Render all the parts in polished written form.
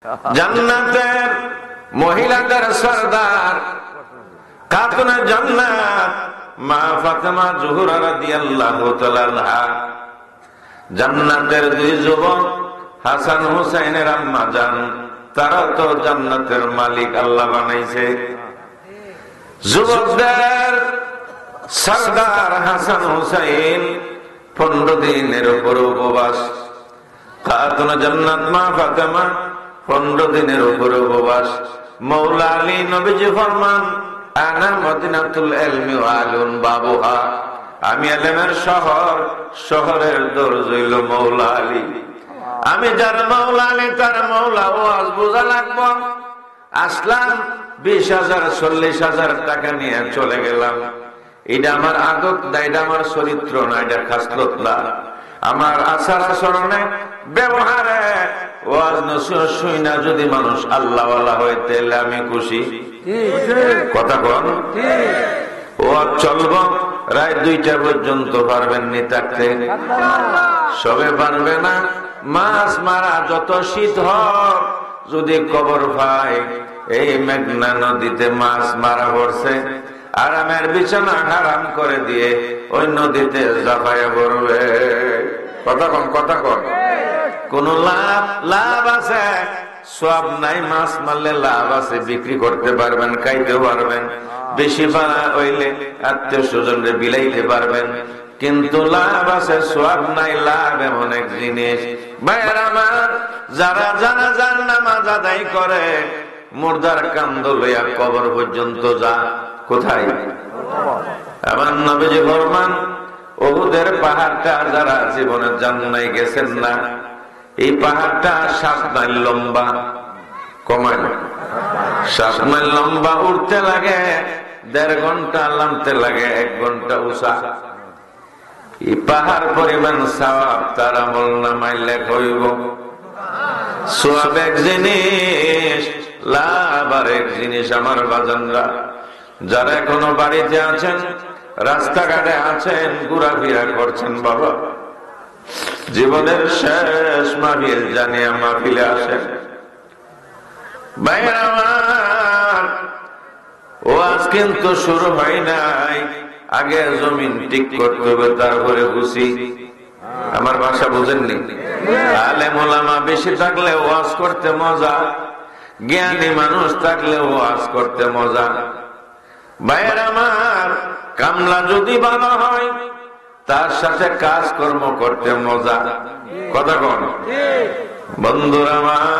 জান্নাতের মহিলাদের সরদার খাতুনে জান্নাত মা ফাতেমা জোহরা রাদিয়াল্লাহু তাআলা আনহা, জান্নাতের দুই যুবক হাসান হুসাইনের আম্মা জান, তারা তো জান্নাতের মালিক আল্লাহ বানাইছে। যুবকদের সরদার হাসান হুসাইন 15 দিনের উপর উপবাস। খাতুনে জান্নাত মা ফাতেমা 15 দিনের উপর উপবাস। মৌলা আলী নবীজি ফরমান, আনা মদিনাতুল ইলমি ওয়া আলুন বাবুহা, আমি ইলমের শহর, শহরের দরজা হইল মৌলা আলী। আমি যার মৌলা আলী তার মৌলা ওয়াজ বোঝা লাগবো। আসলাম 20,000 40,000 টাকা নিয়ে চলে গেলাম। এটা আমার আদত না, এটা আমার চরিত্র না, এটা খাসলত না। আমার আচার আচরণে ব্যবহারে ওয়াজ নসিহত শুইনা যদি মানুষ আল্লাহওয়ালা হয় তাহলে আমি খুশি। কথা কন, ওয়াজ চলব রাত 2টা পর্যন্ত, পারবেন নি থাকতে? সবে পারবে না। মাছ মারা যত শীত হোক, যদি কবর পায় এই মেঘনা নদীতে মাছ মারা পড়ছে, আরামের বিছানা হারাম করে দিয়ে ওই নদীতে ঝাঁপাইয়া পড়বে। কথা কন, কথা কন। কোন লাভ আছে? সব নাই। মাছ মারলে লাভ আছে, বিক্রি করতে পারবেন, খাইতেও পারবেন, বেশি পারা হইলে আত্মীয় স্বজনরে বিলাইতে পারবেন, কিন্তু লাভ আছে, সব নাই। লাভ এমন এক জিনিস ভাইয়ের আমার, যারা জানাজার নামাজ আদায় করে মুর্দার কান্দ লইয়া কবর পর্যন্ত যা। কোথায়? আমার নবীজি ফরমান, উহুদের পাহাড়টা যারা জীবনে জান্নাই গেছেন না, এই পাহাড়টা 7 মাইল লম্বা। কমাইল 7 মাইল লম্বা, উঠতে লাগে 1.5 ঘন্টা, নামতে লাগে 1 ঘন্টা উঁচা। এই পাহাড় পরিমাণ সওয়াব তার আমল নামায় লেখা হইব। সওয়াব এক জিনিস, লাভ আর এক জিনিস। আমার বাজানরা, যারা এখনো বাড়িতে আছেন, রাস্তাঘাটে আছেন, ঘোরাফেরা করছেন, বাবা জীবনের শেষ মাহফিল জানিয়া মাহফিলে আসেন। ভাইরা আমার, ওয়াজ কিন্তু শুরু হয় নাই, আগে জমিন ঠিক করতে হবে, তারপরে খুশি। আমার ভাষা বুঝেননি? আলেম ওলামা বেশি থাকলে ওয়াজ করতে মজা, জ্ঞানী মানুষ থাকলে ওয়াজ করতে মজা। ভাইয়ের আমার, কামলা যদি ভালো হয় তার সাথে কাজকর্ম করতে মজা। কথা কন বন্ধুরা আমার,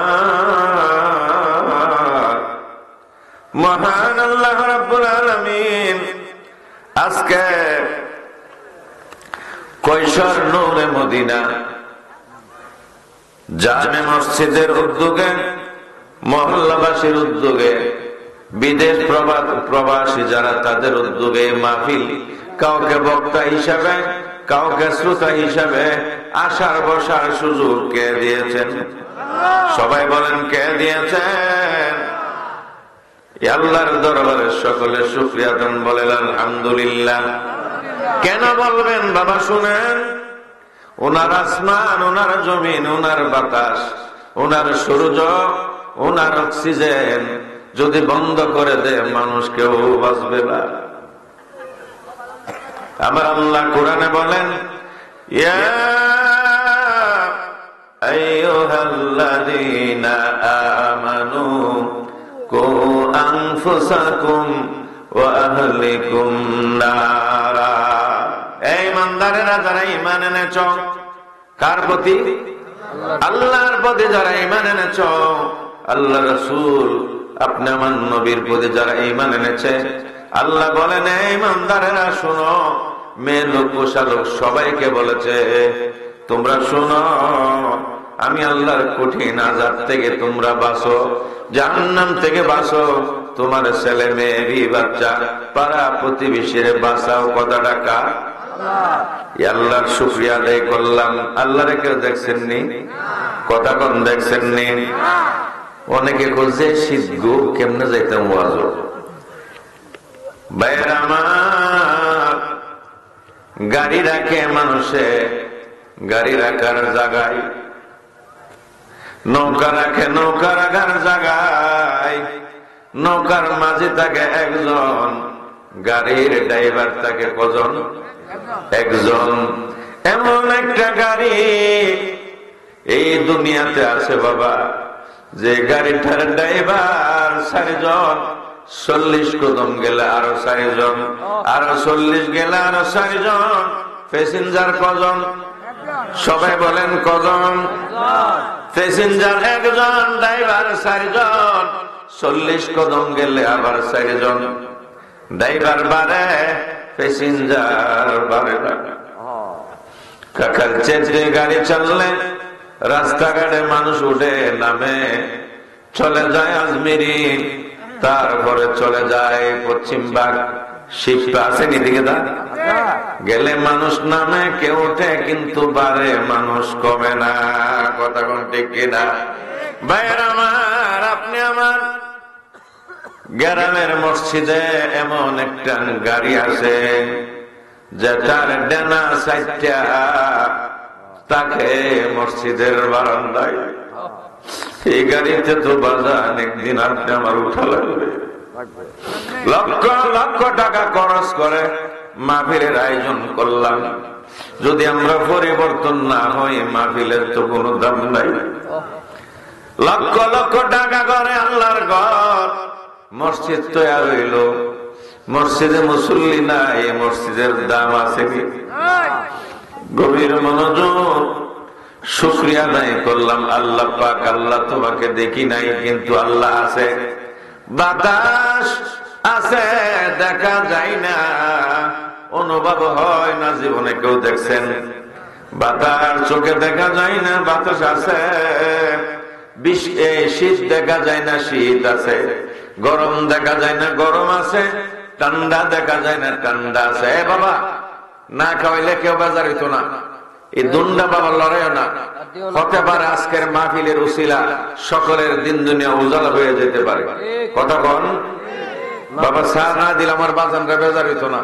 মহান আল্লাহ রাব্বুল আলামিন আজকে কৈশোর নূরে মদিনা জামে মসজিদের উদ্যোগে, মহল্লাবাসীর উদ্যোগে, বিদেশ প্রবাসী যারা তাদের উদ্যোগে মাহফিল, কাউকে বক্তা হিসাবে, কাউকে শ্রোতা হিসাবে আসার বসার সুযোগ কে দিয়েছেন? সবাই বলেন, কে দিয়েছেন? আল্লাহর দরবারে সকলে শুকরিয়া দেন, বলেন আলহামদুলিল্লাহ। কেন বলবেন বাবা? শুনেন, ওনার আসমান, ওনার জমিন, ওনার বাতাস, ওনার সূর্য, ওনার অক্সিজেন যদি বন্ধ করে দেয়, মানুষ কেউ বাঁচবে না। আমার আল্লাহ কোরআনে বলেন, ইয়া আইয়ুহাল্লাযীনা আমানু কু আনফুসাকুম ওয়া আহলিকুম নারা। এই ইমানদারেরা যারা ঈমান এনেছো, কার প্রতি? আল্লাহর প্রতি যারা ঈমান এনেছো, আল্লাহ রাসূল আপনি আমার নবীর প্রতি যারা ঈমান এনেছে, আল্লাহ বলেন, এই ইমানদারেরা শোনো, মেয়ে লোক পোষা লোক সবাইকে বলেছে, তোমরা শোনো, আমি আল্লাহর কঠিন আযাব থেকে তোমরা বাঁচো, জাহান্নাম থেকে বাঁচো, তোমার ছেলে মেয়ে বি বাচ্চা পাড়া প্রতিবেশীর বাঁচাও। কথাটা কার? আল্লাহর শুকরিয়া আদায় করলাম। আল্লাহরে কেউ দেখছেন নি? কথা কোন দেখছেন নি? অনেকে খুঁজছে শীত গো কেমনে যাইতাম ওয়াজ। ভাইয়ের আমার, গাড়ি রাখে মানুষে, গাড়ি রাখার জায়গায় নৌকা রাখে নৌকা রাখার জায়গায়, নৌকার মাঝে থাকে একজন, গাড়ির ড্রাইভার থাকে কজন? একজন। এমন একটা গাড়ি এই দুনিয়াতে আছে বাবা, যে গাড়িটার ড্রাইভার 4 জন, 40 কদম গেলে আরো 4 জন, আরো 40 গেলে আরো 4 জন। প্যাসেঞ্জার কজন? সবাই বলেন কজন? প্যাসেঞ্জার একজন, ড্রাইভার 4 জন, 40 কদম গেলে আবার 4 জন। ড্রাইভার বাড়ে, প্যাসেঞ্জার বাড়ে না। কাকার চেঁচে গাড়ি চাললে রাস্তাঘাটে মানুষ উঠে নামে, চলে যায় আজমিরি, তারপরে চলে যায় পশ্চিমবাগ, শিবপা আসেন এদিকে দা গেলে মানুষ নামে, কেউ উঠে কিন্তু বাড়ে মানুষ কমে না। কথা কোন ঠিক কিনা? ভাইয়ের আমার, আপনি আমার গ্রামের মসজিদে এমন একটা গাড়ি আছে যেটার ডানা সাইডটা তাকে মসজিদের বারান্দায়। এই গাড়িতে তো বাজান একদিন আপনি আমার উঠা লাগবে, লক্ষ লক্ষ টাকা খরচ করে মাহফিলের আয়োজন করলাম, যদি আমরা পরিবর্তন না হই মাহফিলের তো কোনো দাম নাই। লক্ষ লক্ষ টাকা করে আল্লাহর ঘর মসজিদ তৈরি হইল, মসজিদে মুসল্লি নাই, মসজিদের দাম আছে কি? গভীর মনোযোগ, শুকরিয়া আদায় করলাম আল্লাহ পাক, আল্লাহ তোমাকে দেখি নাই কিন্তু আল্লাহ আছে। বাতাস আছে, দেখা যায় না, অনুভব হয় না, জীবনে কেউ দেখছেন? বাতাস চোখে দেখা যায় না, বাতাস আছে। শীত দেখা যায় না, শীত আছে। গরম দেখা যায় না, গরম আছে। ঠান্ডা দেখা যায় না, ঠান্ডা আছে। বাবা না খাওয়াইলে কেউ বাজার হইতো না, এই দুন্ডা বাবা লড়াইও না। হতে পারে আজকের মাহফিলের উসিলা সকলের দিন দুনিয়া উজালা হয়ে যেতে পারে। কথা কন বাবা, চা না দিলে আমার বাজানরা বেজার হইতো না।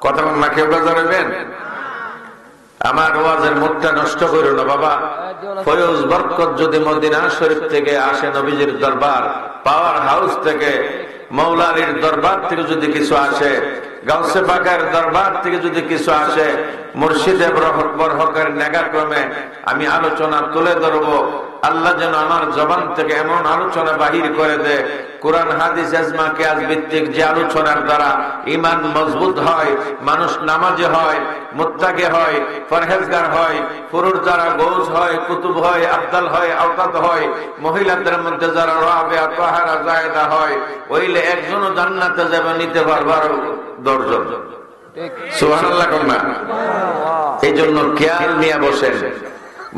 কথা কন না, কেউ বেজার হইবেন? আমার ওয়াজের মুখটা নষ্ট করো না বাবা। ফয়জ বরকত যদি মদিনা শরীফ থেকে আসে, নবীজির দরবার, পাওয়ার হাউস থেকে, মৌলা আলীর দরবার থেকে যদি কিছু আসে, গাউসে পাকের দরবার থেকে যদি কিছু আসে, মুর্শিদে বরহকের নেগাক্রমে আমি আলোচনা তুলে ধরবো। আল্লাহ যেন আমার জবান থেকে এমন আলোচনা বাহির করে দে, কোরআন হাদিস ইজমা কিয়াস ভিত্তিক যে আলোচনার দ্বারা ঈমান মজবুত হয়, মানুষ নামাজি হয়, মুত্তাকি হয়, পরহেজগার হয়, পুরুষ যারা গৌস হয়, কুতুব হয়, আফদাল হয়, আওতাদ হয়, মহিলাদের মধ্যে যারা রাবিয়া তাহারা জায়েদা হয়, ওইলে একজনও জান্নাতে যাবে, নিতে পারবার 10 জন। সুবহানাল্লাহ কন্যা। এই জন্য খেয়াল নিয়ে বসেন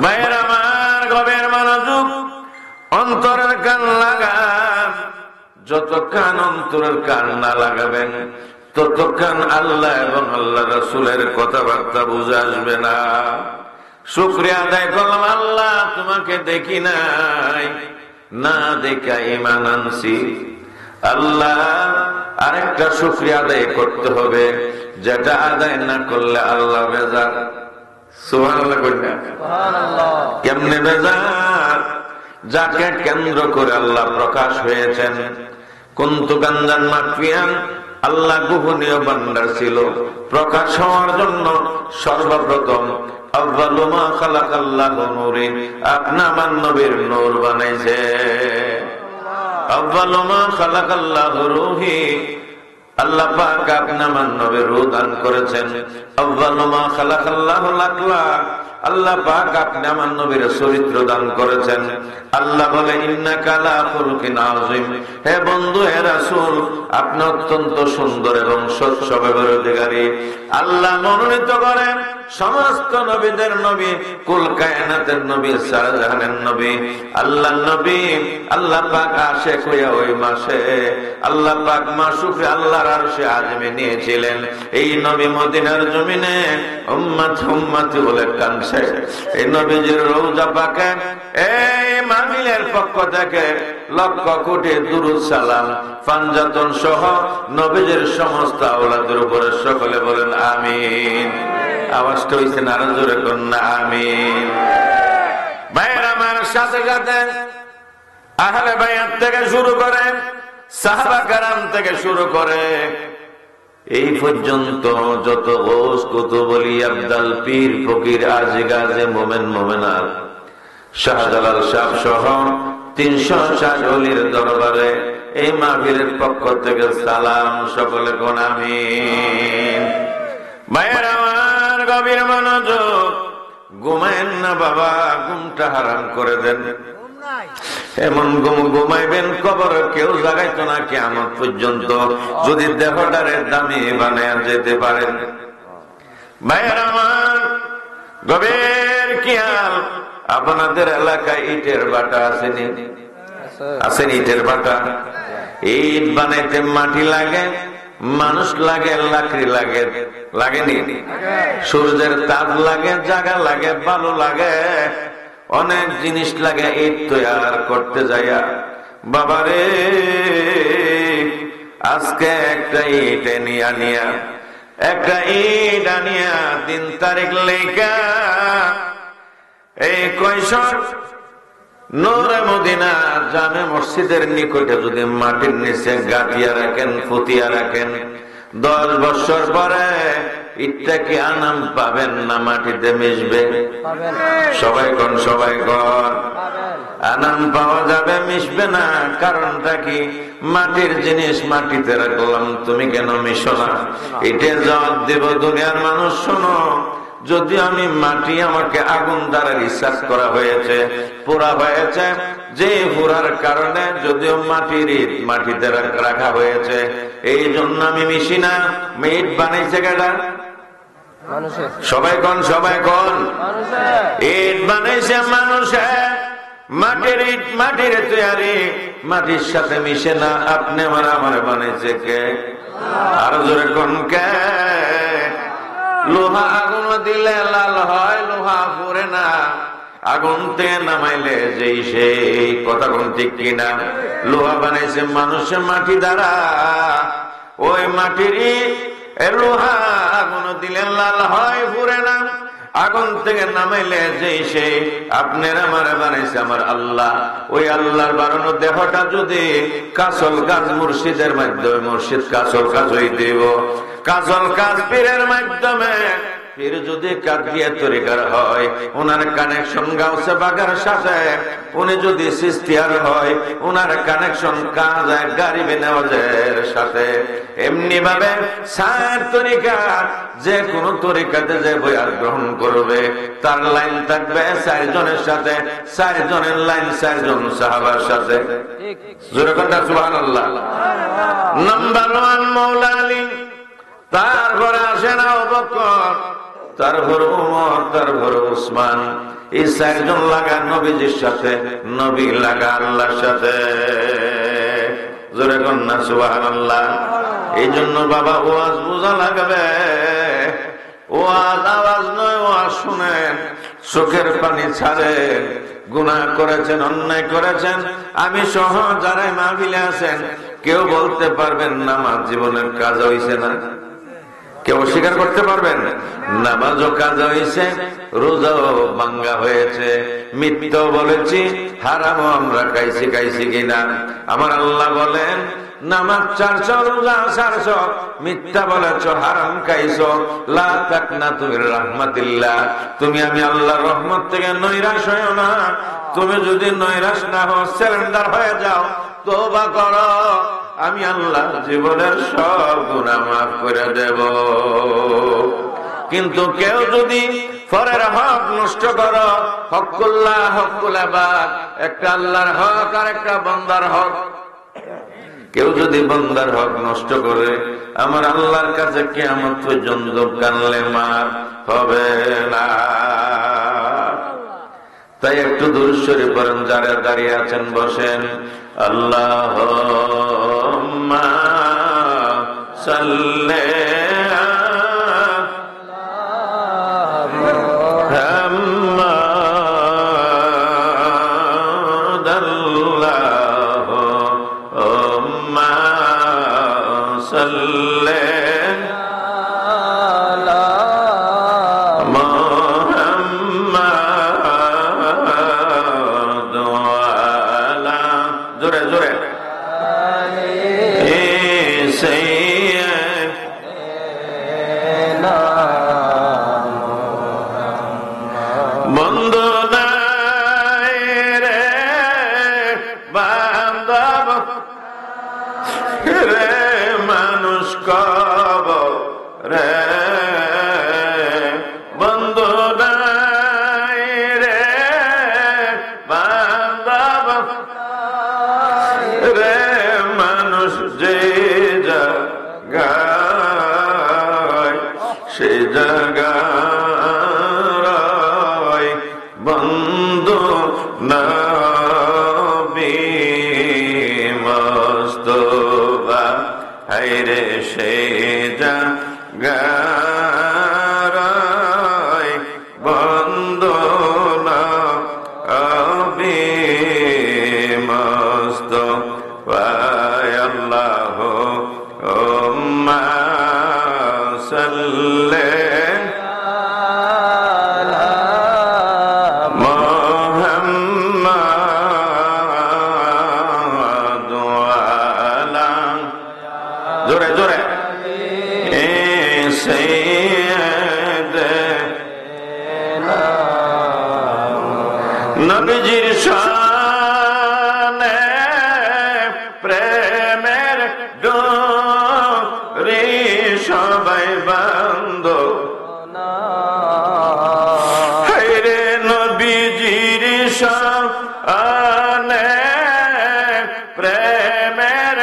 মায়ের আমার, গভীর মনোযোগ, অন্তরের কান লাগান। যত কান অন্তরের কান না লাগাবেন ততক্ষণ আল্লাহ এবং আল্লাহ রাসূলের কথাবার্তা বুঝে আসবে না। শুকরিয়া আদায় করলাম আল্লাহ তোমাকে দেখি নাই, না দেখা ঈমান আনছি। আল্লাহ আরেকটা শুকরিয়া আদায় করতে হবে, যেটা আদায় না করলে আল্লাহ বেজার। সুবহানাল্লাহ কইনা, সুবহানাল্লাহ। কেমনে বেজার? যাকে কেন্দ্র করে আল্লাহ প্রকাশ হয়েছেন। কুনতু কানজান মাকফিয়ান, আল্লাহ গোপনীয় ভান্ডার ছিল। প্রকাশ হওয়ার জন্য সর্বপ্রথম আউয়ালু মা খালাকাল্লাহু নূরি, আপনি আমার নবীর নূর বানাইছে। আউয়ালু মা খালাকাল্লাহু রূহি, আল্লাহ পাক আপনি আমার নবীর রূহ দান করেছেন। আউয়ালু মা খালাকাল্লাহুল আখলাক, আল্লাহ পাক আপনি আমার নবীর চরিত্র দান করেছেন। আল্লাহ বলে ইন্নাকা লা খুলুকিন আযীম, হে বন্ধু, হে রাসূল, আপনি অত্যন্ত সুন্দর এবং সৎ স্বভাবের অধিকারী। আল্লাহ মনোনীত করেন সমস্ত নবীদের নবী, কুল কায়নাতের নবী, শাহজাহানের নবী, আল্লাহর নবী। আল্লাহ পাক আশিক হইয়া ওই মাসে আল্লাহ পাক মাসুফে আল্লাহর আরশে আযমে নিয়েছিলেন। এই নবী মদিনার জমিনে উম্মত উম্মতি বলে কানছে। এই নবীজির রওজা পাকে এই মাহফিলের পক্ষ থেকে লক্ষ কোটি দুরূদ সালাম পাঞ্জাতন সহ নবীজির সমস্ত আওলাদের উপরে সকলে বলেন আমিন। আওয়াজটা হইছে না, আরো জোরে করুন না আমিন। ভাইয়ের আমার, সাথে সাথে আহলে বায়াত থেকে শুরু করে সাহাবা কেরাম থেকে শুরু করে এই পর্যন্ত যত গৌস কুতুব ওলি আবদাল পীর ফকির আজি গাজী মোমেন মোমেনাত শাহজালাল সাহেব সহ 360 ওলির দরবারে এই মাহফিলের পক্ষ থেকে সালাম। সকলে কোন আমিন। ভাইয়ের আমার, গভীর মনোযোগ, ঘুমায়েন না বাবা, ঘুমটা হারাম করে দেন। এমন ঘুমাইবেন কবর কেউ জাগাইতো না কিয়ামত পর্যন্ত, যদি দেহটারে দামি বানায়া যেতে পারেন। ভাইয়ের আমার, গভীর খেয়াল, আপনাদের এলাকায় ইটের বাটা আসেনি? আসেন ইটের বাটা? ইট বানাইতে মাটি লাগে, মানুষ লাগে, লাকড়ি লাগে, লাগেনি? সূর্যের তাপ লাগে, জায়গা লাগে, বালু লাগে, অনেক জিনিস লাগে ইট তৈরি করতে যাইয়া। বাবারে, আজকে একটা ইট নিয়া একটা ইট আনিয়া 3 তারিখ লেখা এই কৈশোর নূরে মদিনা জামে মসজিদের নিকটে যদি মাটির নিচে গাঁথিয়া রাখেন, ফুতিয়া রাখেন, 10 বছর পরে ইটটা কি আনাম পাবেন না মাটিতে মিশবে? সবাই কোন আনাম পাওয়া যাবে, মিশবে না। কারণটা কি? মাটির জিনিস মাটিতে রাখলাম, তুমি কেন মিশো না? এটা জবাব দেব দুনিয়ার মানুষ। শোনো, যদি আমি মাটি, আমাকে আগুন দ্বারা রিসার্চ করা হয়েছে, পোড়া হয়েছে, যে পোড়ার কারণে যদিও মাটির ইট মাটিতে রাখা হয়েছে, এই জন্য আমি মিশি না। ইট বানাইছে কেডা? সবাই কোন ইট বানাইছে মানুষে। মাটির ইট মাটির তৈরি, মাটির সাথে মিশে না। আপনি আমার বানাইছে কে? আরো জোরে কোন কে? লোহা আগুন দিলে লাল হয়, লোহা পুড়ে না। আগুন থেকে নামাইলে যেই সেই, কথা কোন ঠিক কিনা? লোহা বানাইছে মানুষের মাটি দ্বারা, ওই মাটির লোহা আগুন দিলে লাল হয়, পুড়ে না। আগুন থেকে নামাইলে যেই সেই, আপনার আমার বানাইছে আমার আল্লাহ। ওই আল্লাহর বানানো দেহটা যদি কাসল কাজ মুর্শিদের মাধ্যমে, মুর্শিদ কাসল কাজ হই দেব, কাজল কাজ পীরের মাধ্যমে, পীর যদি কাদিয়া তরিকার হয়, ওনার কানেকশন গাউসে বাগার সাথে, উনি যদি সিস্তিয়ার হয়, ওনার কানেকশন কাজায় গারিবে নেওয়াজের সাথে। এমনি ভাবে সার তরিকা, যে কোন তরিকাতে যে বয়াত গ্রহণ করবে, তার লাইন থাকবে 4 জনের সাথে, 4 জনের লাইন 4 জন সাহাবার সাথে। যেরকম সুবহানাল্লাহ। নাম্বার 1 মাওলা আলী, তারপরে আসেন আবু বকর, তারপর উমর, তারপর উসমান। এই 4 জন লাগা নবীজির সাথে, নবী লাগা আল্লাহর সাথে। জোরে কন্যা সুবহানাল্লাহ। এই জন্য বাবা ওয়াজ বোঝা লাগবে। ওয়াজ আওয়াজ নয়, ওয়াজ শুনেন, চোখের পানি ছাড়েন। গুনাহ করেছেন, অন্যায় করেছেন, আমি সহ যারাই মাহফিলে আছেন, কেউ বলতে পারবেন না আমার জীবনের কাজ হইছে না? কেউ অস্বীকার করতে পারবেন? নামাজও কাজা হয়েছে, রোজাও ভাঙ্গা হয়েছে, মিথ্যাও বলেছি, হারামও আমরা খাইছি কিনা? আমার আল্লাহ বলেন, নামাজ 400, রোজা 400, মিথ্যা বলেছ, হারাম খাইছো, লা তাকনাতু মির রাহমাতিল্লাহ। তুমি আমি আল্লাহর রহমত থেকে নৈরাশ হয়ো না। তুমি যদি নৈরাশ না হও, সারেন্ডার হয়ে যাও, তওবা করো, আমি আল্লাহ জীবনের সব গুনাহ মাফ করে দেব। কিন্তু কেউ যদি পরের হক নষ্ট করো, হকুল্লাহ হকুল ইবাদ, একটা আল্লাহর হক আর একটা বান্দার হক, কেউ যদি বান্দার হক নষ্ট করে, আমার আল্লাহর কাছে কিয়ামত পর্যন্ত কানলে মাফ হবে না। তাই একটু দুরূদ শরীফ পড়েন, যারা দাঁড়িয়ে আছেন বসেন। আল্লাহুম্মা সাল্লি জোরে বন্ধু নাই রে বান্ধব রে মানুষ কব রে বন্ধু নাই রে বান্ধব রে মানুষ যে জায়গায় সে জায়গায় বন্ধু নবী মুস্তাফা হায়রে সে জায়গায় বন্ধু নবী মুস্তাফা আল্লাহুম্মা সাল্লি জোরে জোরে নবীজির শানে প্রেমের ডোরি সবাই বান্ধ হায়রে নবীজির শানে প্রেমের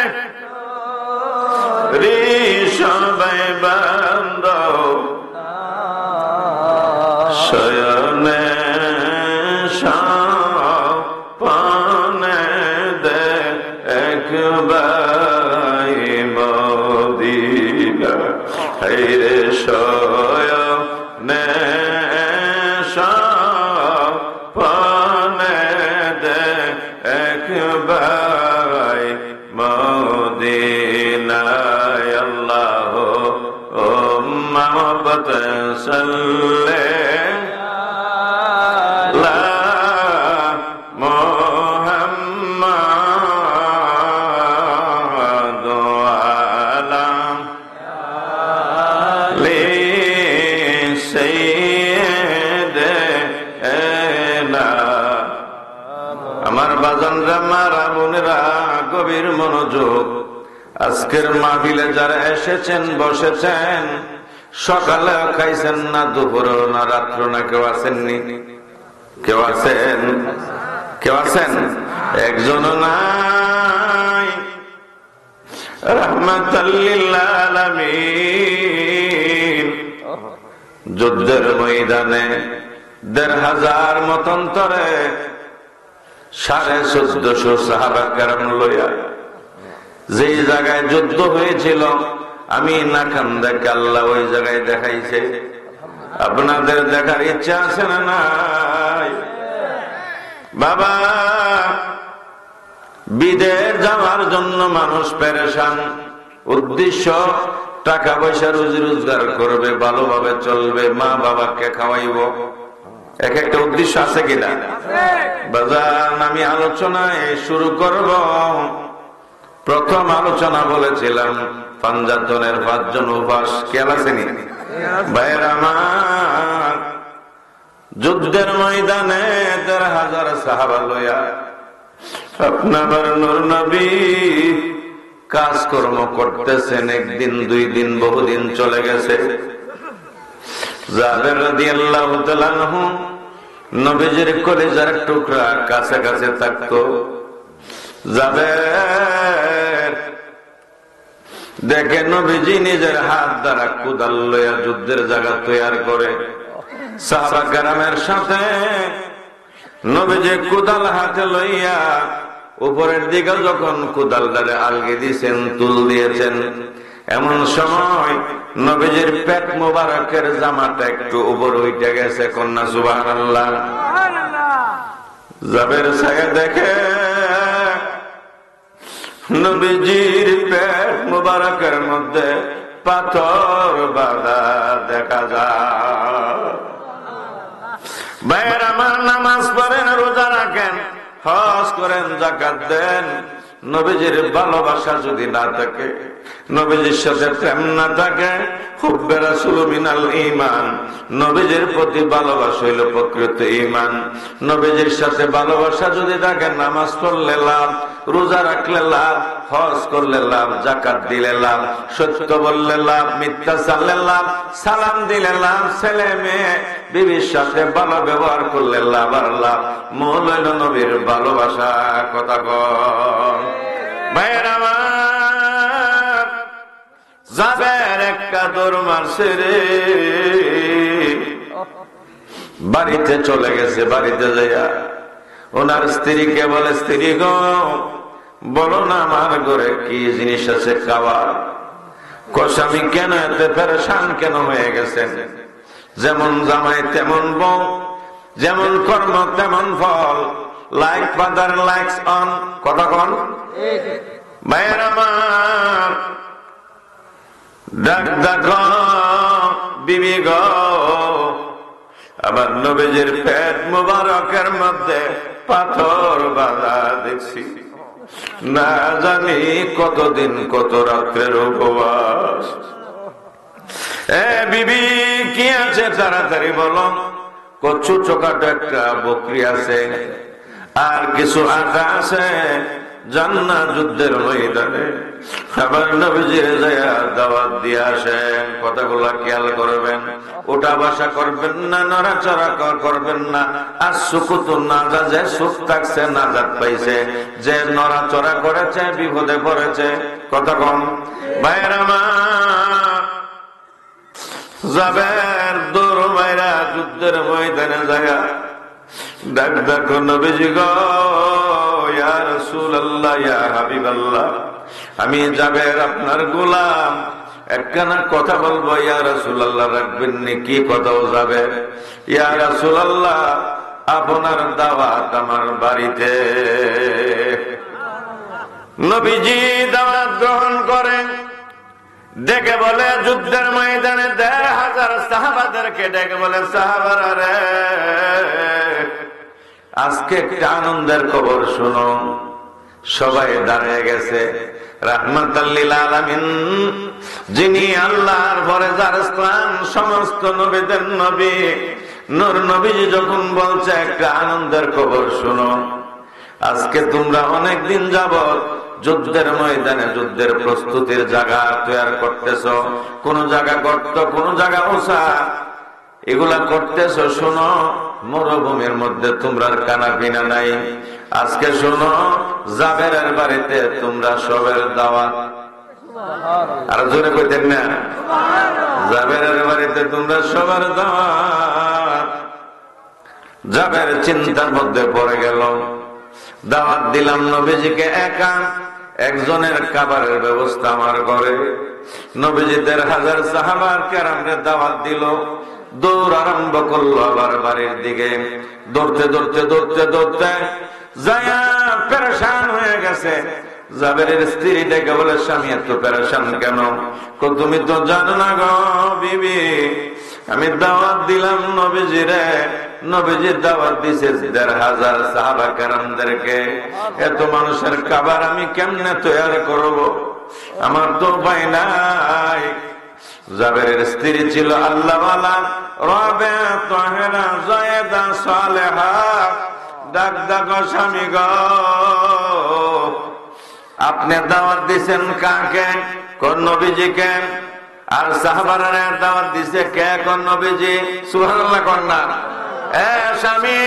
সবাই বান্ধ শয়নে সাপনে দে একবাই মদিনা হায়রে শয়নে সাপনে দে একবাই মদিনা محبت صلی لا محمد علی سیدنا আমার বাজানরা মারা বোনেরা গভীর মনোযোগ আজকের মাহফিলে যারা এসেছেন বসেছেন সকালে খাইছেন না দুপুরে না রাত্র না কেউ আসেননি কেউ আছেন কেউ আছেন একজন নাই রাহমাতাল লিল আলামিন যুদ্ধের ময়দানে ১৫০০ মতান্তরে ১৪৫০ সাহাবা কেরাম লইয়া যেই জায়গায় যুদ্ধ হয়েছিল আমি না খান দেখে আল্লাহ ওই জায়গায় দেখাইছে। আপনাদের দেখার ইচ্ছা আছে না নাই? বাবা, বিদেশ যাওয়ার জন্য মানুষ পেরেশান, উদ্দেশ্য টাকা পয়সা রুজি রোজগার করবে, ভালোভাবে চলবে, মা বাবাকে খাওয়াইব, এক একটা উদ্দেশ্য আছে কিনা? বাজান, আমি আলোচনায় শুরু করব। প্রথম আলোচনা বলেছিলাম পাঞ্জাতনের ৫ জন উপাস, খেয়াল আসেনি ভাইয়ের আমার? যুদ্ধের ময়দানে ১৫০০ সাহাবা লইয়া আপনার নূর নবী কাজকর্ম করতেছেন। একদিন, ২ দিন, বহুদিন চলে গেছে। জাবের রাদিয়াল্লাহু তাআলা আনহু নবীজির কলিজার টুকরা কাছে কাছে থাকতো। জাবের দেখে নবীজি নিজের হাত দ্বারা কুদাল লইয়া যুদ্ধের জায়গা তৈরি করে। সাহাবা কেরামের সাথে নবীজি কুদাল হাতে লইয়া উপরের দিকে যখন কুদাল দ্বারা আলগে দিয়েছেন, তুল দিয়েছেন, এমন সময় নবীজির পেট মোবারকের জামাটা একটু উপর উঠে গেছে। কন্যা সুবহানাল্লাহ। জাবের ছায়া দেখে নবীজির পেট মোবারকের মধ্যে পাথর বাঁধা দেখা যায়। ভাইয়ের আমার, নামাজ পড়েন, রোজা রাখেন, হজ করেন, যাকাত দেন, নবীজির ভালোবাসা যদি না থাকে, নবীজির সাথে প্রেম না থাকে, হুব্বে রাসূল মিনাল ঈমান, নবীজির প্রতি ভালোবাসা হইল প্রকৃত ঈমান। নবীজির সাথে ভালোবাসা যদি থাকে, নামাজ পড়লে লাভ, রোজা রাখলে লাভ, হজ করলে লাভ, যাকাত দিলে লাভ, সত্য বললে লাভ, মিথ্যা ছাড়লে লাভ, সালাম দিলে লাভ, ছেলে মেয়ে বিবির সাথে ভালো ব্যবহার করলে লাভ আর লাভ। মূল হইল নবীর ভালোবাসা। কথা কন ভাইয়ের আমার, জাবের একটা দৌড় মারছে রে, বাড়িতে চলে গেছে। বাড়িতে যাইয়া ওনার স্ত্রীকে বলে, স্ত্রী গো, বলো না আমার ঘরে কি জিনিস আছে খাওয়ার। স্বামী কেন এত পেরেশান কেন হয়ে গেছেন? যেমন জামাই তেমন বউ, যেমন কর্ম তেমন ফল। Like father likes on. কথা কন ভাইয়ের আমার, ডাক ডাক বিবি গো, আমার নবীজির পেট মুবারকের মধ্যে পাথর বাঁধা দেখছি, না জানি কতদিন কত রাত্রের উপবাস। এ বিবি কি আছে তাড়াতাড়ি বলো। কচু চোখাটো একটা বকরি আছে, আর কিছু আটা আছে, জান্না যুদ্ধের ময়দানে আবার নবীজির যায়া দাওয়াত দিয়ে আসেন। কথাগুলা খেয়াল করবেন, ওটা বাসা করবেন না, নড়াচড়া করবেন না। আর সুকুতু নাজাজে সুখ থাকছে, নাজাত পাইছে। যে নড়াচড়া করেছে বিপদে পড়েছে। কথা কম ভাইয়ের আমার, জাবের দৌড় মাইরা যুদ্ধের ময়দানে জায়গা ডাক ডাকো, নবীজি গো, ইয়া রাসূলুল্লাহ, ইয়া হাবিবাল্লাহ, আমি জাবের আপনার গোলাম, একখানা কথা বলবো। ইয়া রাসূলুল্লাহ, রাখবেন নি? কি কথা যাবে? ইয়া রাসূলুল্লাহ, আপনার দাওয়াত আমার বাড়িতে। নবীজি দাওয়াত গ্রহণ করেন। ডেকে বলে, যুদ্ধের ময়দানে ১,৫০০ সাহাবাদেরকে ডেকে বলে, সাহাবারা রে, আজকে একটা আনন্দের খবর শুনো। সবাই দাঁড়িয়ে গেছে। রাহমাতাল লিল আলামিন, যিনি আল্লাহর পরে যার স্থান, সমস্ত নবীদের নবী, নূর নবীজি যখন বলছে একটা আনন্দের খবর শুনো। আজকে তোমরা অনেকদিন যাবত যুদ্ধের ময়দানে যুদ্ধের প্রস্তুতির জায়গা তৈরি করতেছ। কোন জায়গা গর্ত, কোন জায়গা উঁচা, এগুলা করতেছ। শোনো, মরুভূমির মধ্যে তোমরা কানা পিনা নাই। আজকে শোনো, জাবেরের বাড়িতে তোমরা সবের দাওয়াত। আর জোরে কইতেন না? জাবেরের বাড়িতে তোমরা সবার দাওয়াত। জাবের চিন্তার মধ্যে পড়ে গেল। দাওয়াত দিলাম নবীজিকে একা, একজনের খাবারের ব্যবস্থা আমার ঘরে। নবীজি ১,৫০০ সাহাবার কেরামরে দাওয়াত দিল। দৌড় আরম্ভ করলো আবার বাড়ির দিকে। দৌড়তে দৌড়তে দৌড়তে দৌড়তে যায়া পেরেশান হয়ে গেছে। জাবেরের স্ত্রী ডেকে বলে, স্বামী এত পেরেশান কেন? তুমি তো জানো না গো বিবি, আমি দাওয়াত দিলাম নবীজিরে। নবীজির দাওয়াত দিছে ১,৫০০ সাহাবা কেরামদেরকে। এত মানুষের খাবার আমি কেমনে তৈরি করব? আমার তো উপায় নাই। জাবেরের স্ত্রী ছিল আল্লাহওয়ালা, রাবেয়া, তাহেরা, যায়েদা, সালেহা। ডাক ডাক, স্বামী গো, আপনি দাওয়াত দিছেন কাকে? কোন নবীজিকে। আর সাহাবারা দাওয়াত দিছে কে? কোন নবীজি। সুবহানাল্লাহ কন্যা। এ স্বামী,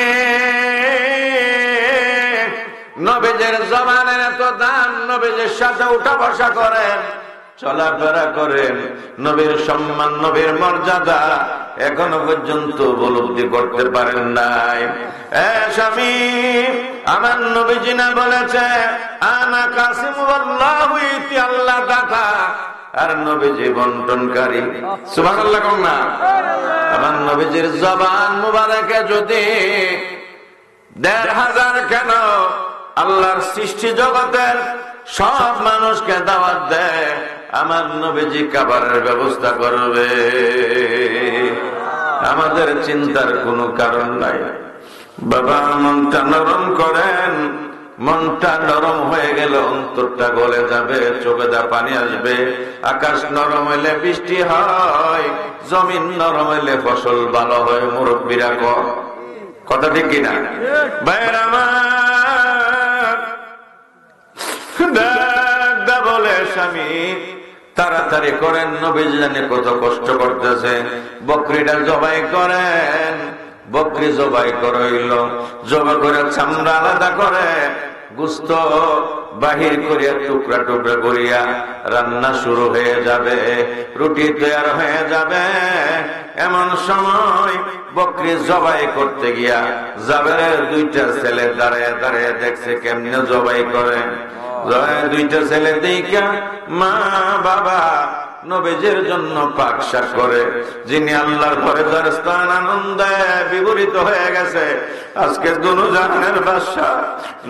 নবীজির জবানের এত দাম, নবীজির সাথে উঠা বসা করেন, চলাফেরা করেন, নবীর সম্মান, নবীর মর্যাদা এখনো পর্যন্ত উপলব্ধি করতে পারেন নাই। এ স্বামী, আমার নবীজি না বলেছে, আনা কাসিম ওয়াল্লাহু ইতি, আল্লাহ দাতা আর নবীজি বন্টনকারী। সুবহানাল্লাহ কন্যা। আমার নবীজির জবান মুবারকে যদি ১,৫০০ কেন, আল্লাহর সৃষ্টি জগতের সব মানুষকে দাওয়াত দেয়, আমার নবীজি খাবারের ব্যবস্থা করবে। আমাদের চিন্তার কোনো কারণ নাই। বাবা, মনটা নরম করেন, মনটা নরম হয়ে গেল, অন্তরটা গলে যাবে, চোখে দা পানি আসবে। আকাশ নরম হইলে বৃষ্টি হয়, জমিন নরম হইলে ফসল ভালো হয়। মুরব্বীরা কথা ঠিক কিনা? ভাইয়ের আমার, বলে স্বামী তাড়াতাড়ি করেন, নবীজি জানে কত কষ্ট করতেছে, বকরিটা জবাই করেন। বকরি জবাই করইল, জবাই করে চামড়া আলাদা করে, গোশত বাহির করিয়া টুকরা টুকরা করিয়া রান্না শুরু হয়ে যাবে, রুটি তৈরি হয়ে যাবে। এমন সময় বকরি জবাই করতে গিয়া জাবেরের দুইটা ছেলে দাঁড়ায় দাঁড়ায় দেখছে কেমনে জবাই করে। দুইটা ছেলে দেখা মা বাবা নবীজির জন্য পাক শাক করে, যিনি আল্লাহর ঘরে যার স্থান আনন্দে বিবরিত হয়ে গেছে। আজকে দুনু জাহানের বাদশা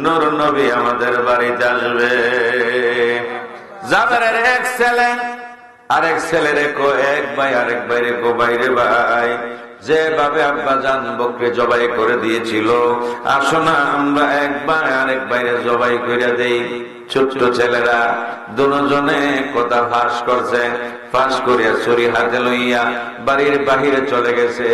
নূর নবী আমাদের বাড়িতে আসবে। জাবেরের এক ছেলে আরেক ছেলের এক ভাই, আরেক ভাইরে কো বাইরে ভাই, যেভাবে আব্বা জান বকরি জবাই করে দিয়েছিল, আসো না আমরা এক ভাই আরেক ভাইরে জবাই করে দেই। ছোট্ট ছেলেরা দুজনে কথা ফাঁস করছে, ফাঁস করিয়া ছুরি হাতে লইয়া বাড়ির বাহিরে চলে গেছে।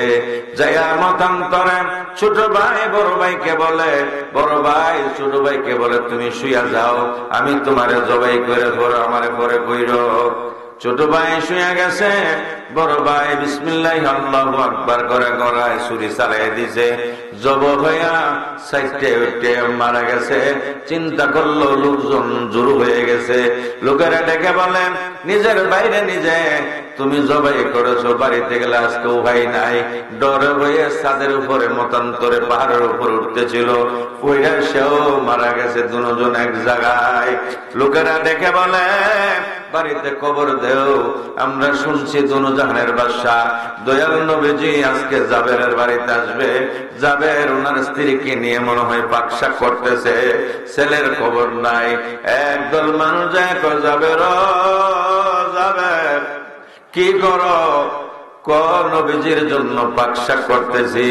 যাইয়া মতান্তরে ছোট ভাই বড় ভাইকে বলে, বড় ভাই ছোট ভাইকে বলে তুমি শুইয়া যাও, আমি তোমারে জবাই করে পরে আমারে পরে কইর। ছোট ভাই শুয়ে গেছে, বড় ভাই বিসমিল্লাহ আল্লাহু আকবার করে গলায় ছুরি চালাই দিছে, জব হইয়া সাইডে উঠে মারা গেছে। চিন্তা করলো লোকজন জড়ো হয়ে গেছে, লোকেরা ডেকে বলে নিজের বাইরে নিজে তুমি জবাই করেছো, বাড়িতে গেলে আজকেও ভাই নাই। ডরে হয়ে ছাদের উপরে মতান্তরে পাহাড়ের উপর উঠতেছিল, ওইরা সেও মারা গেছে, দুজন এক জায়গায়। লোকেরা ডেকে বলে বাড়িতে কবর দেও, আমরা শুনছি দুজাহানের বাদশা দয়াল নবীজি আজকে জাবেরের বাড়িতে আসবে। জাবের ওনার স্ত্রীকে নিয়ে মনে হয় পাকশাক করতেছে, ছেলের খবর নাই। একদল মানুষ যায় জাবের জাবের কি করো? নবীজির জন্য পাকশাক করতেছি।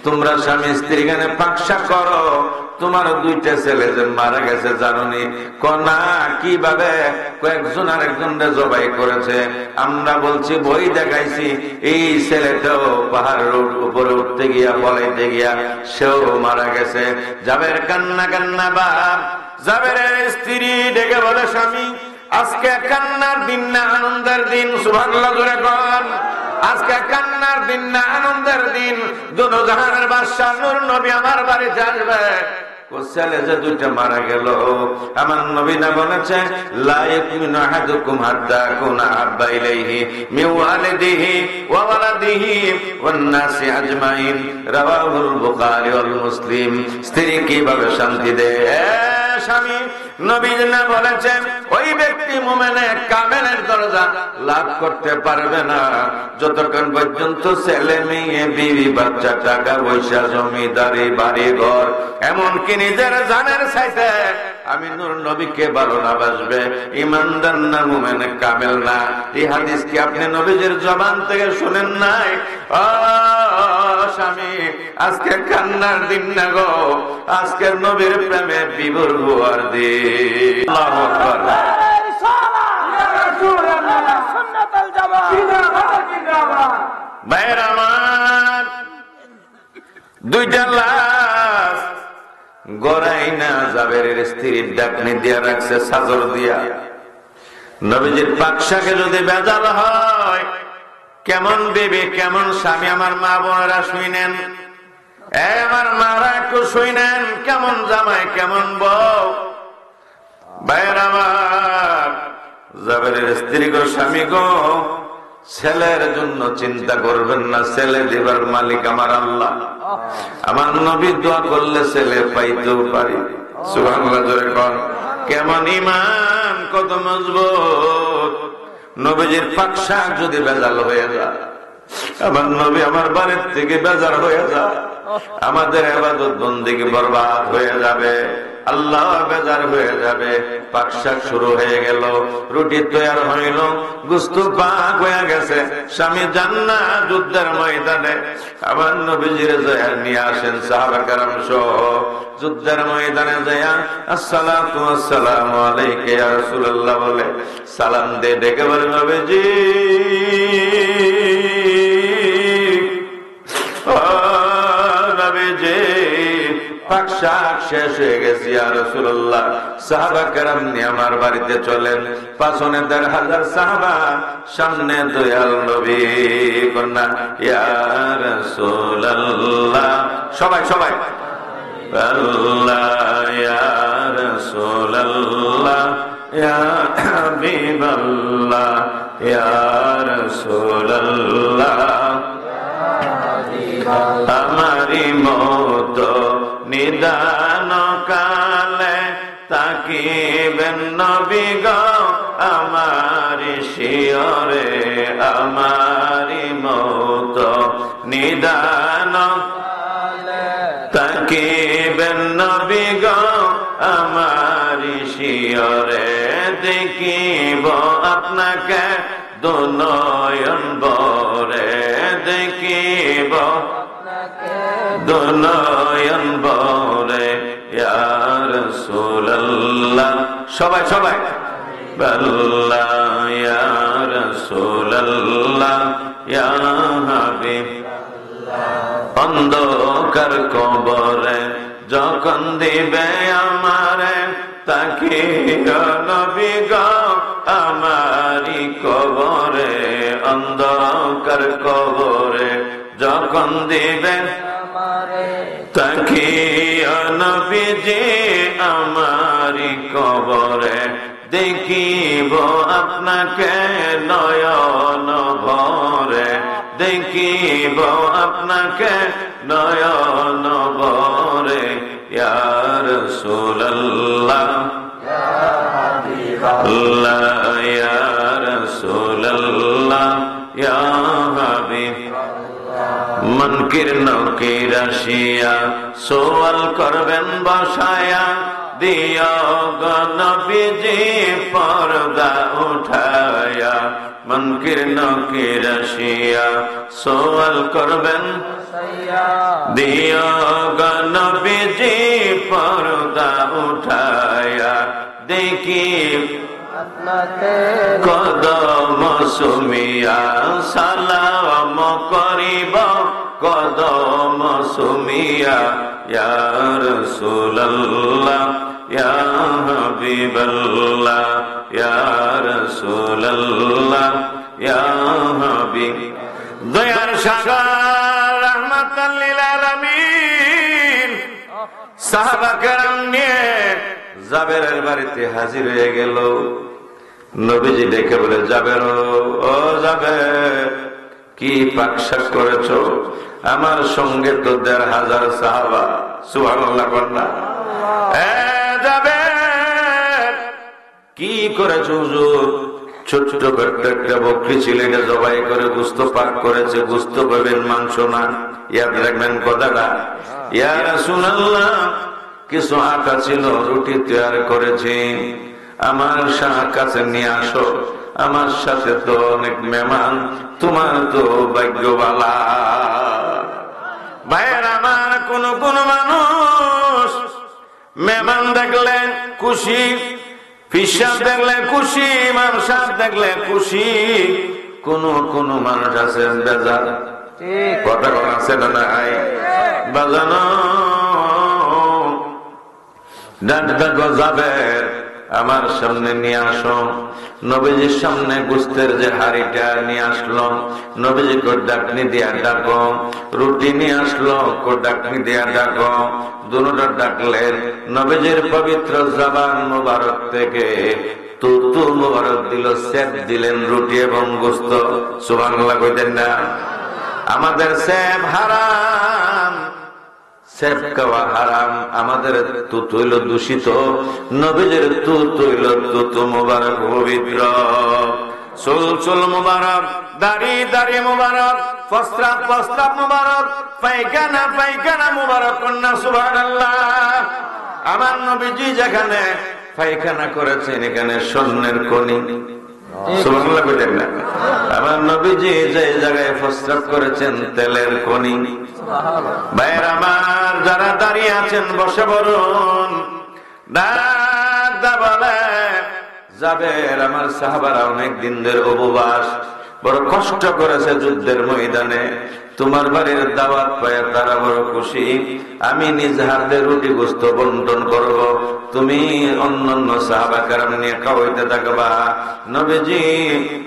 তোমরা স্বামী স্ত্রী গানে পাকশাক করো, তোমার দুইটা ছেলে যে মারা গেছে জানুনি? কনা কিভাবে? কয়েকজন আরেকজনকে জবাই করেছে। আমরা বলছি বই দেখাইছি, এই ছেলেটাও পাহাড়ের উপরে উঠতে গিয়া বলাইতে গিয়া সেও মারা গেছে। জাবের কান্না কান্না বাপ। জাবেরের স্ত্রী ডেকে বলে স্বামী আজকে কান্নার দিন না আনন্দের দিন? সুবহানাল্লাহ জোরে বল। আজকে কান্নার দিন না আনন্দের দিন? দুজাহানের বাদশা নূর নবী আমার বাড়িতে আসবে। ও ছেলে যে দুইটা মারা গেল, আমার নবী না বলেছে লা ইয়াকুনু আহাদুকুম হাত্তা কুনা আব্বা ইলাইহি মিন ওয়ালিদিহি ওয়া ওয়ালাদিহি ওয়ান নাসি আজমাইন, রাওয়াহুল বুখারী ওয়াল মুসলিম। স্ত্রী কিভাবে শান্তি দেয়? স্বামী নবী না বলেছেন ওই ব্যক্তি মুমিনে কামেলের দরজা লাভ করতে পারবে না যতক্ষণ পর্যন্ত ছেলে মেয়ে বিবি বাচ্চা টাকা পয়সা জমিদারি বাড়ি ঘর এমনকি নিজের জানের চাইতে আমি নূর নবীকে ভালো না বাসবে, ইমানদার না মুমিনে কামেল না। এই হাদিস কি আপনি নবীজির জবান থেকে শুনেন নাই? ও স্বামী আজকে কান্নার দিন না গো, আজকে নবীর প্রেমে বিভোর হওয়ার দিন। আল্লাহু আকবার। ভাইয়ের আমার, দুইটা লাশ গড়াই না জাবেরের স্ত্রীর ডাকনি দিয়া রাখছে সাজর দিয়া। নবীজির পাকশাকে যদি বেজাল হয়, কেমন বিবি কেমন স্বামী আমার মা বোনেরা শুনেন, আমার মারা একটু শুনেন, কেমন জামাই কেমন বউ। ভাইয়ের আমার, জাবেরের স্ত্রী গো স্বামী গো, ছেলের জন্য চিন্তা করবেন না, ছেলে দিবার মালিক আমার আল্লাহ। আমার নবী দোয়া করলে ছেলে পাইতেও পারি। সুবহানাল্লাহ জোরে কোন। কেমন ইমান, কত মজবুত। নবীজির পাকশাক যদি বেজাল হয়ে যায়, আমার নবী আমার বাড়ির থেকে বেজার হয়ে যায়, আমাদের ইবাদত বন্দেগী বরবাদ হয়ে যাবে, আল্লাহ বেজার হয়ে যাবে। পাকশাক শুরু হয়ে গেল, রুটি তৈয়ার হইল, গোশত পাক হয়ে গেছে। স্বামী জান্নাত যুদ্ধের ময়দানে আমার নবীজির জয়া নিয়ে আসেন সাহাবা কেরাম সহ যুদ্ধের ময়দানে জয়া আসসালাতু ওয়াসসালামু আলাইকা ইয়া রাসূলুল্লাহ বলে সালাম দিয়ে ডেকে বলে নবীজি পাকশাক শেষ হয়ে গেছে ইয়া রাসূলুল্লাহ। সাহাবা কেরাম নিয়ে আমার বাড়িতে চলেন, পাছনে ১,৫০০ সাহাবা, সামনে দয়াল নবী। কন্যা ইয়া রাসূলুল্লাহ, সবাই সবাই আল্লাহ ইয়া রাসূলুল্লাহ ইয়া হাবিবাল্লাহ ইয়া রাসূলুল্লাহ। আমারি মত নিদান কালে তাকিবেন নবী গো আমারি শিয়রে। আমারি মত নিদান কালে তাকিবেন নবী গো আমারি শিয়রে। দেখিব আপনাকে দুনয়ন ভরে, দেখিব দুনয়ন ভরে ইয়া রাসূলুল্লাহ। সবাই সবাই আল্লাহ ইয়া রাসূলুল্লাহ ইয়া হাবিবাল্লাহ। অন্ধকার কবরে যখন দিবে আমারে তাকিও নবী গো আমারি কবরে। অন্ধকার কবরে যখন দিবেন তাকিও নবীজি আমারি কবরে। দেখিব আপনাকে নয়ন ভরে, দেখিব আপনাকে নয়ন ভরে ইয়া রাসূলুল্লাহ আল্লাহ ইয়া রাসূলুল্লাহ ইয়া হাবিবাল্লাহ। মুনকির নকির আসিয়া সওয়াল করবেন বসায়া, দিও গো নবীজি পর্দা উঠায়া। মুনকির নকির আসিয়া সওয়াল করবেন দিও গো নবীজি পর্দা উঠায়া। দেখি কদম সুমিয়া সালাম করিব, কদম সুমিয়া ইয়া রাসূলুল্লাহ ইয়া হাবিবাল্লাহ ইয়া রাসূলুল্লাহ ইয়া হাবিব। দয়ার সাগর রাহমাতাল লিল আলামিন সাহাবা কেরাম নিয়ে জাবেরের বাড়িতে হাজির হয়ে গেল। নবীজি ডেকে বলে জাবের, ও জাবের কি পাকশাক করেছো? আমার সঙ্গে তো ১,৫০০ সাহাবা। সুবহানাল্লাহ বলনা জাবের কি করেছো হুজুর? ছোট্ট একটা বকরি ছিল, এটা জবাই করে গোশত পাক করেছে। গোশত পাবেন, মাংস না। ইয়াদ রাখবেন কথাটা। ইয়া রাসূলুল্লাহ কিছু আটা ছিল, রুটি তৈরি করেছি, আমার কাছে নিয়ে আসো। আমার সাথে তো অনেক মেহমান, তোমার তো ভাগ্য বালা। ভাইয়ের আমার, কোন কোন মানুষ মেহমান দেখলে খুশি, ফিসাব দেখলে খুশি, ইমাম সাহেব দেখলে খুশি। কোন কোন মানুষ আছে বেজার। কথা কোন আছে না নাই বাজানো? জাবের আমার সামনে নিয়ে আসো। নবীজির সামনে গোশতের যে হাড়িটা নিয়ে আসলো, নবীজি কো ডাকনি দিয়া ডাকো। রুটি নিয়ে আসলো, কো ডাকনি দিয়া ডাকো। দুটোটা ডাকলেন। নবীজির পবিত্র জবান মুবারক থেকে তুতু মুবারক দিল, সেব দিলেন রুটি এবং গোশত। সুবহানাল্লাহ কইতেন না? আমাদের সেব হারাম, সেব খাওয়া হারাম, আমাদের তুত হইল দূষিত, নবীজির তুত হইল তুত মুবারক পবিত্র। চুল মুবারক, দাড়ি মুবারক, প্রস্রাব মুবারক, পায়খানা মুবারক, কন্যা সুবহানাল্লাহ। আমার নবীজি যেখানে পায়খানা করেছেন এখানে স্বর্ণের খনি, সুবহানাল্লাহ কইতেন না? আমার নবীজি যে জায়গায় প্রস্রাব করেছেন তেলের খনি। ভাইয়ের আমার, যারা দাঁড়িয়ে আছেন বসে বলুন, বলে জাবের আমার সাহাবারা অনেক দিন ধরে উপবাস, বড় কষ্ট করেছে যুদ্ধের ময়দানে, তোমার বাড়ির দাওয়াত পায় তারা বড় খুশি, আমি নিজ হাতে রুটি গোস্ত বন্টন করব, তুমি অন্যান্য সাহাবা কেরাম নিয়ে খাওয়াইতে থাকবা। নবীজি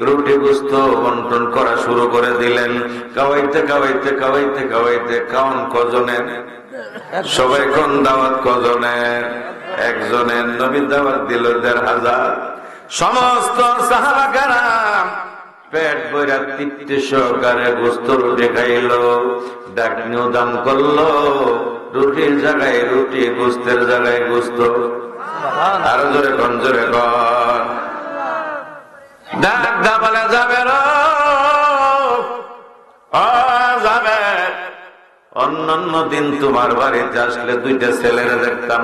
রুটি গোস্ত বন্টন করা শুরু করে দিলেন। খাওয়াইতে খাওয়ান কজনের? সবাই কোন দাওয়াত কজনের? একজনের। নবী দাওয়াত দিল ১৫০০। সমস্ত সাহাবা কেরাম পেট বইরা তৃপ্তি সহকারে গোস্ত রুটি খাইল, ডাকনিও দান করলো, রুটির জায়গায় রুটি, গোস্তের জায়গায় গোস্ত। আরো জোরে কন, জোরে কন। ডাক দা বলে যাবে যাবে, অন্যান্য দিন তোমার বাড়িতে আসলে দুইটা ছেলেরা দেখতাম,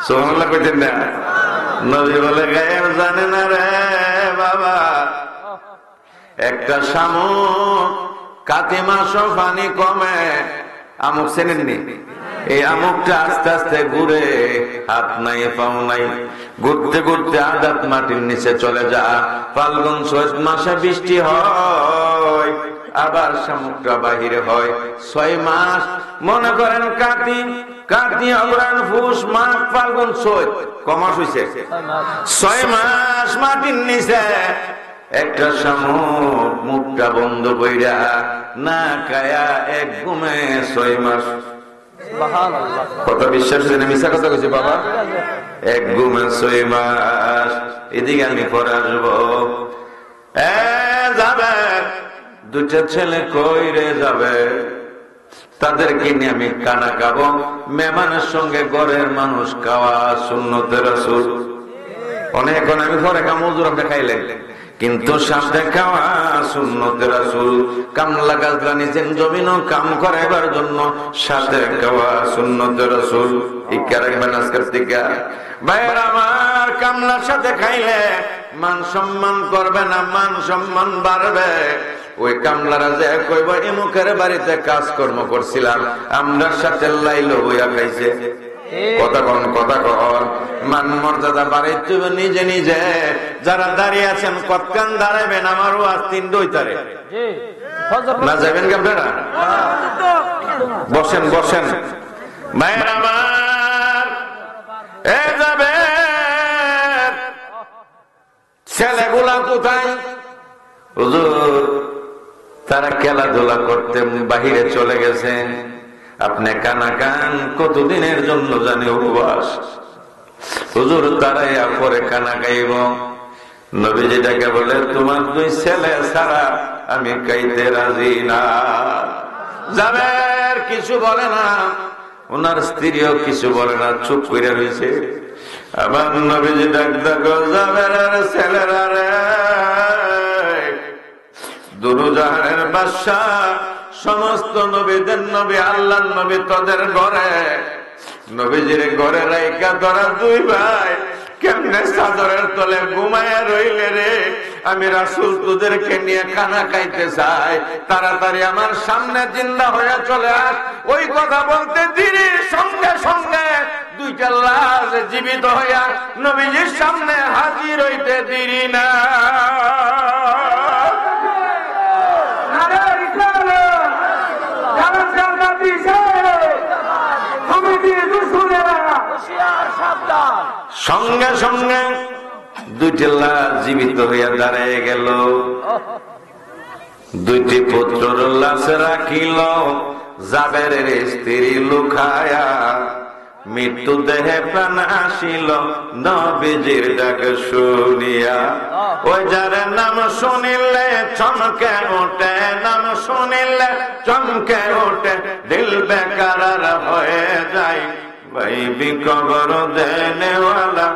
সুবহানাল্লাহ কইতেন না? নবী বলে গায়েব জানে না রে বাবা, একটা শামুক কাতি মাস পানি কমে, আমুক চেনেননি? এই আমুকটা আস্তে আস্তে ঘুরে, হাত নাই পাও নাই, ঘুরতে ঘুরতে আদাত মাটির নিচে চলে যা। ফাল্গুন চৈত মাসে বৃষ্টি হয়, আবার শামুকটা বাহিরে হয়। ৬ মাস মনে করেন, কাতি অগ্রহায়ণ পুষ মাঘ ফাল্গুন চৈত, কমাস হইছে ৬ মাস মাটির নিচে। একটা শামুক মুখটা বন্ধ কইরা না কায়া এক ঘুমে ৬ মাস। কথা বিশ্বাস হচ্ছে না? মিশা কথা কইছে বাবা? এক ঘুমে ৬ মাস। এদিকে আমি পরে আসবো। যাবে দুইটা ছেলে কইরে যাবে, তাদেরকে নিয়ে আমি কানা খাবো। মেহমানের সঙ্গে ঘরের মানুষ খাওয়া সুন্নতে রাসূল। অনেক আমি ঘরে খাম, হুজুর আপনি খাইলেন, কিন্তু সাথে খাওয়া সুন্নতে রাসূল। কামলা গাছলা নিচেন জমিনও কাম করাইবার জন্য সাথে খাওয়া সুন্নতে রাসূল। ইকা রাখবেন আজকের থেকে। ভাইয়ের আমার, কামলার সাথে খাইলে মান সম্মান করবে না, মান সম্মান বাড়বে। ওই কামলারা যে কইব এমুকের বাড়িতে কাজকর্ম করছিলাম, আমরা সাথে লাইলো বইয়া খাইছে। কথা কন। মান মর্যাদা বাড়াইতে নিজে নিজে। যারা দাঁড়িয়ে আছেন কতক্ষণ দাঁড়াবেন? আমার ওয়াজ ৩ দইতারে না যাবেন কি আপনারা? বসেন ভাইয়ের আমার। যাবে ছেলেগুলা কোথায়? হুজুর তারা খেলাধুলা করতে বাহিরে চলে গেছেন। আপনি কানা কান, কতদিনের জন্য জানি উপবাস? হুজুর তারাই পরে কানা খাইব। নবীজিটাকে বলে, তোমার 2 ছেলে ছাড়া আমি খাইতে রাজি না। যাবে কিছু বলে না, ওনার স্ত্রীও কিছু বলে না, চুপ করে রয়েছে। আবার নবীজি ডাক দেখো, যাবে ছেলেরা রে, দুরুজাহানের বাদশা, সমস্ত নবীদের নবী, আল্লাহর নবী তোদের ঘরে, নবীজির ঘরে রাইকা তোরা 2 ভাই কেমনে চাদরের তলে ঘুমায়া রইলে রে? আমি রাসূল তোদেরকে নিয়ে খানা খাইতে চাই, তাড়াতাড়ি আমার সামনে জিন্দা হয়ে চলে আস। ওই কথা বলতে দেরির সঙ্গে সঙ্গে 2টা লাশ জীবিত হইয়া নবীজির সামনে হাজির হইতে দেরি না। সঙ্গে সঙ্গে 2টি লাশ জীবিত হইয়া দাঁড়ায় গেল। 2টি পুত্রর লাশ রাখিল জাবেরের স্ত্রী লুকায়া। মৃত্যু দেহে প্রাণ আসিল নবীজির ডাক শুনিয়া। ওই যার নাম শুনিলে চমকে ওঠে, নাম শুনিলে চমকে ওঠে, দিল বেকারার হয়ে যায়। ভাই কবর দেনেওয়ালা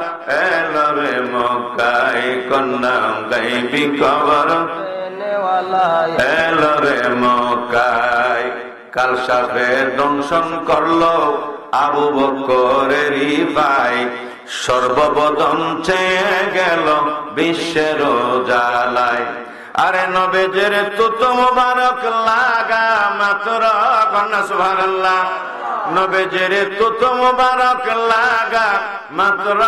এলো রে মক্কায় কন্যা গাইবি খবর এলো রে মক্কায়। কালসাপে দংশন করলো আবু বকরেরই ভাই, সর্ববদন চেয়ে গেল বিশ্বের জ্বালায়। আরে নবীজির তুত মুবারক লাগা মাত্র, কন্যা সুবহানাল্লাহ, নবীজির তুত মুবারক লাগা মাত্র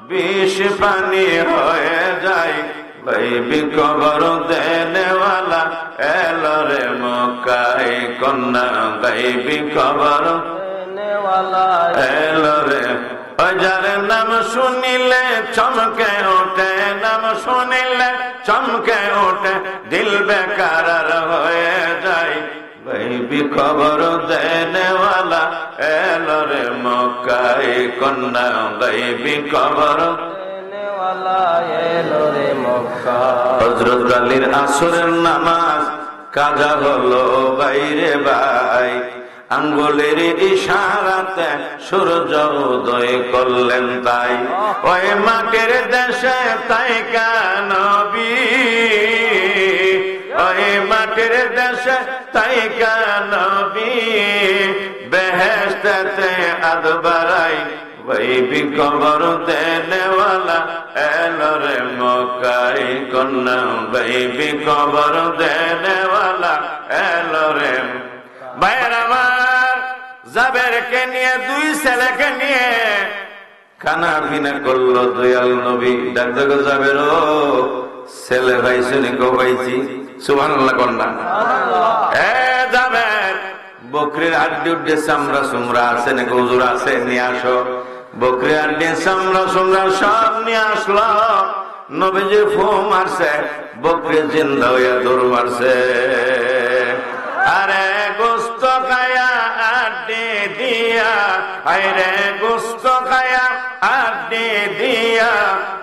বিষ পানি হয়ে যায়। গাইবি খবর দেনেওয়ালা এলো রে মক্কায়, কন্যা গাইবি খবর এলো রে। যার নাম শুনিলে চমকে ওঠে, নাম শুনিলে চমকে ওঠে, দিল বেকার হয়ে যায়। গাইবি খবর দেনেওয়ালা এলো রে মক্কায়, কন্যা গাইবি খবর এলো রে মক্কায়। হযরত আলীর আসরের নামাজ কাজা হলো বাইরে ভাই, আঙ্গুলের ইশারাতে সূর্য উদয় করলেন তাই। ওই মাটির দেশে তাই নবী, ওই মাটির দেশে তাই নবী, বেহেশতে আদবারাই। গাইবি খবর দেনেওয়ালা এলো রে মক্কায়, কন্যা গাইবি খবর দেনেওয়ালা এলো রে। ভাইয়ের আমার, জাবেরকে নিয়ে, দুই ছেলেকে নিয়ে খানা পিনা করলো দয়াল নবী। ডাক দেখো জাবের, ও ছেলে ভাইছি নাকি ভাইছি? সুবহানাল্লাহ কন্যা। এ জাবের, বকরির হাড্ডি উড্ডি চামড়া সুমরা আছে নাকি হুজুর? আছে, নিয়ে আসো। বকরির হাড্ডি চামড়া সুমরা সব নিয়ে আসলো। নবীজি ফু মারছে, বকরি জিন্দা হইয়া দৌড় মারছে। আরে গোস্ত খায়া আড্ডি দিয়া, আরে গোস্ত খায়া আড্ডি দিয়া,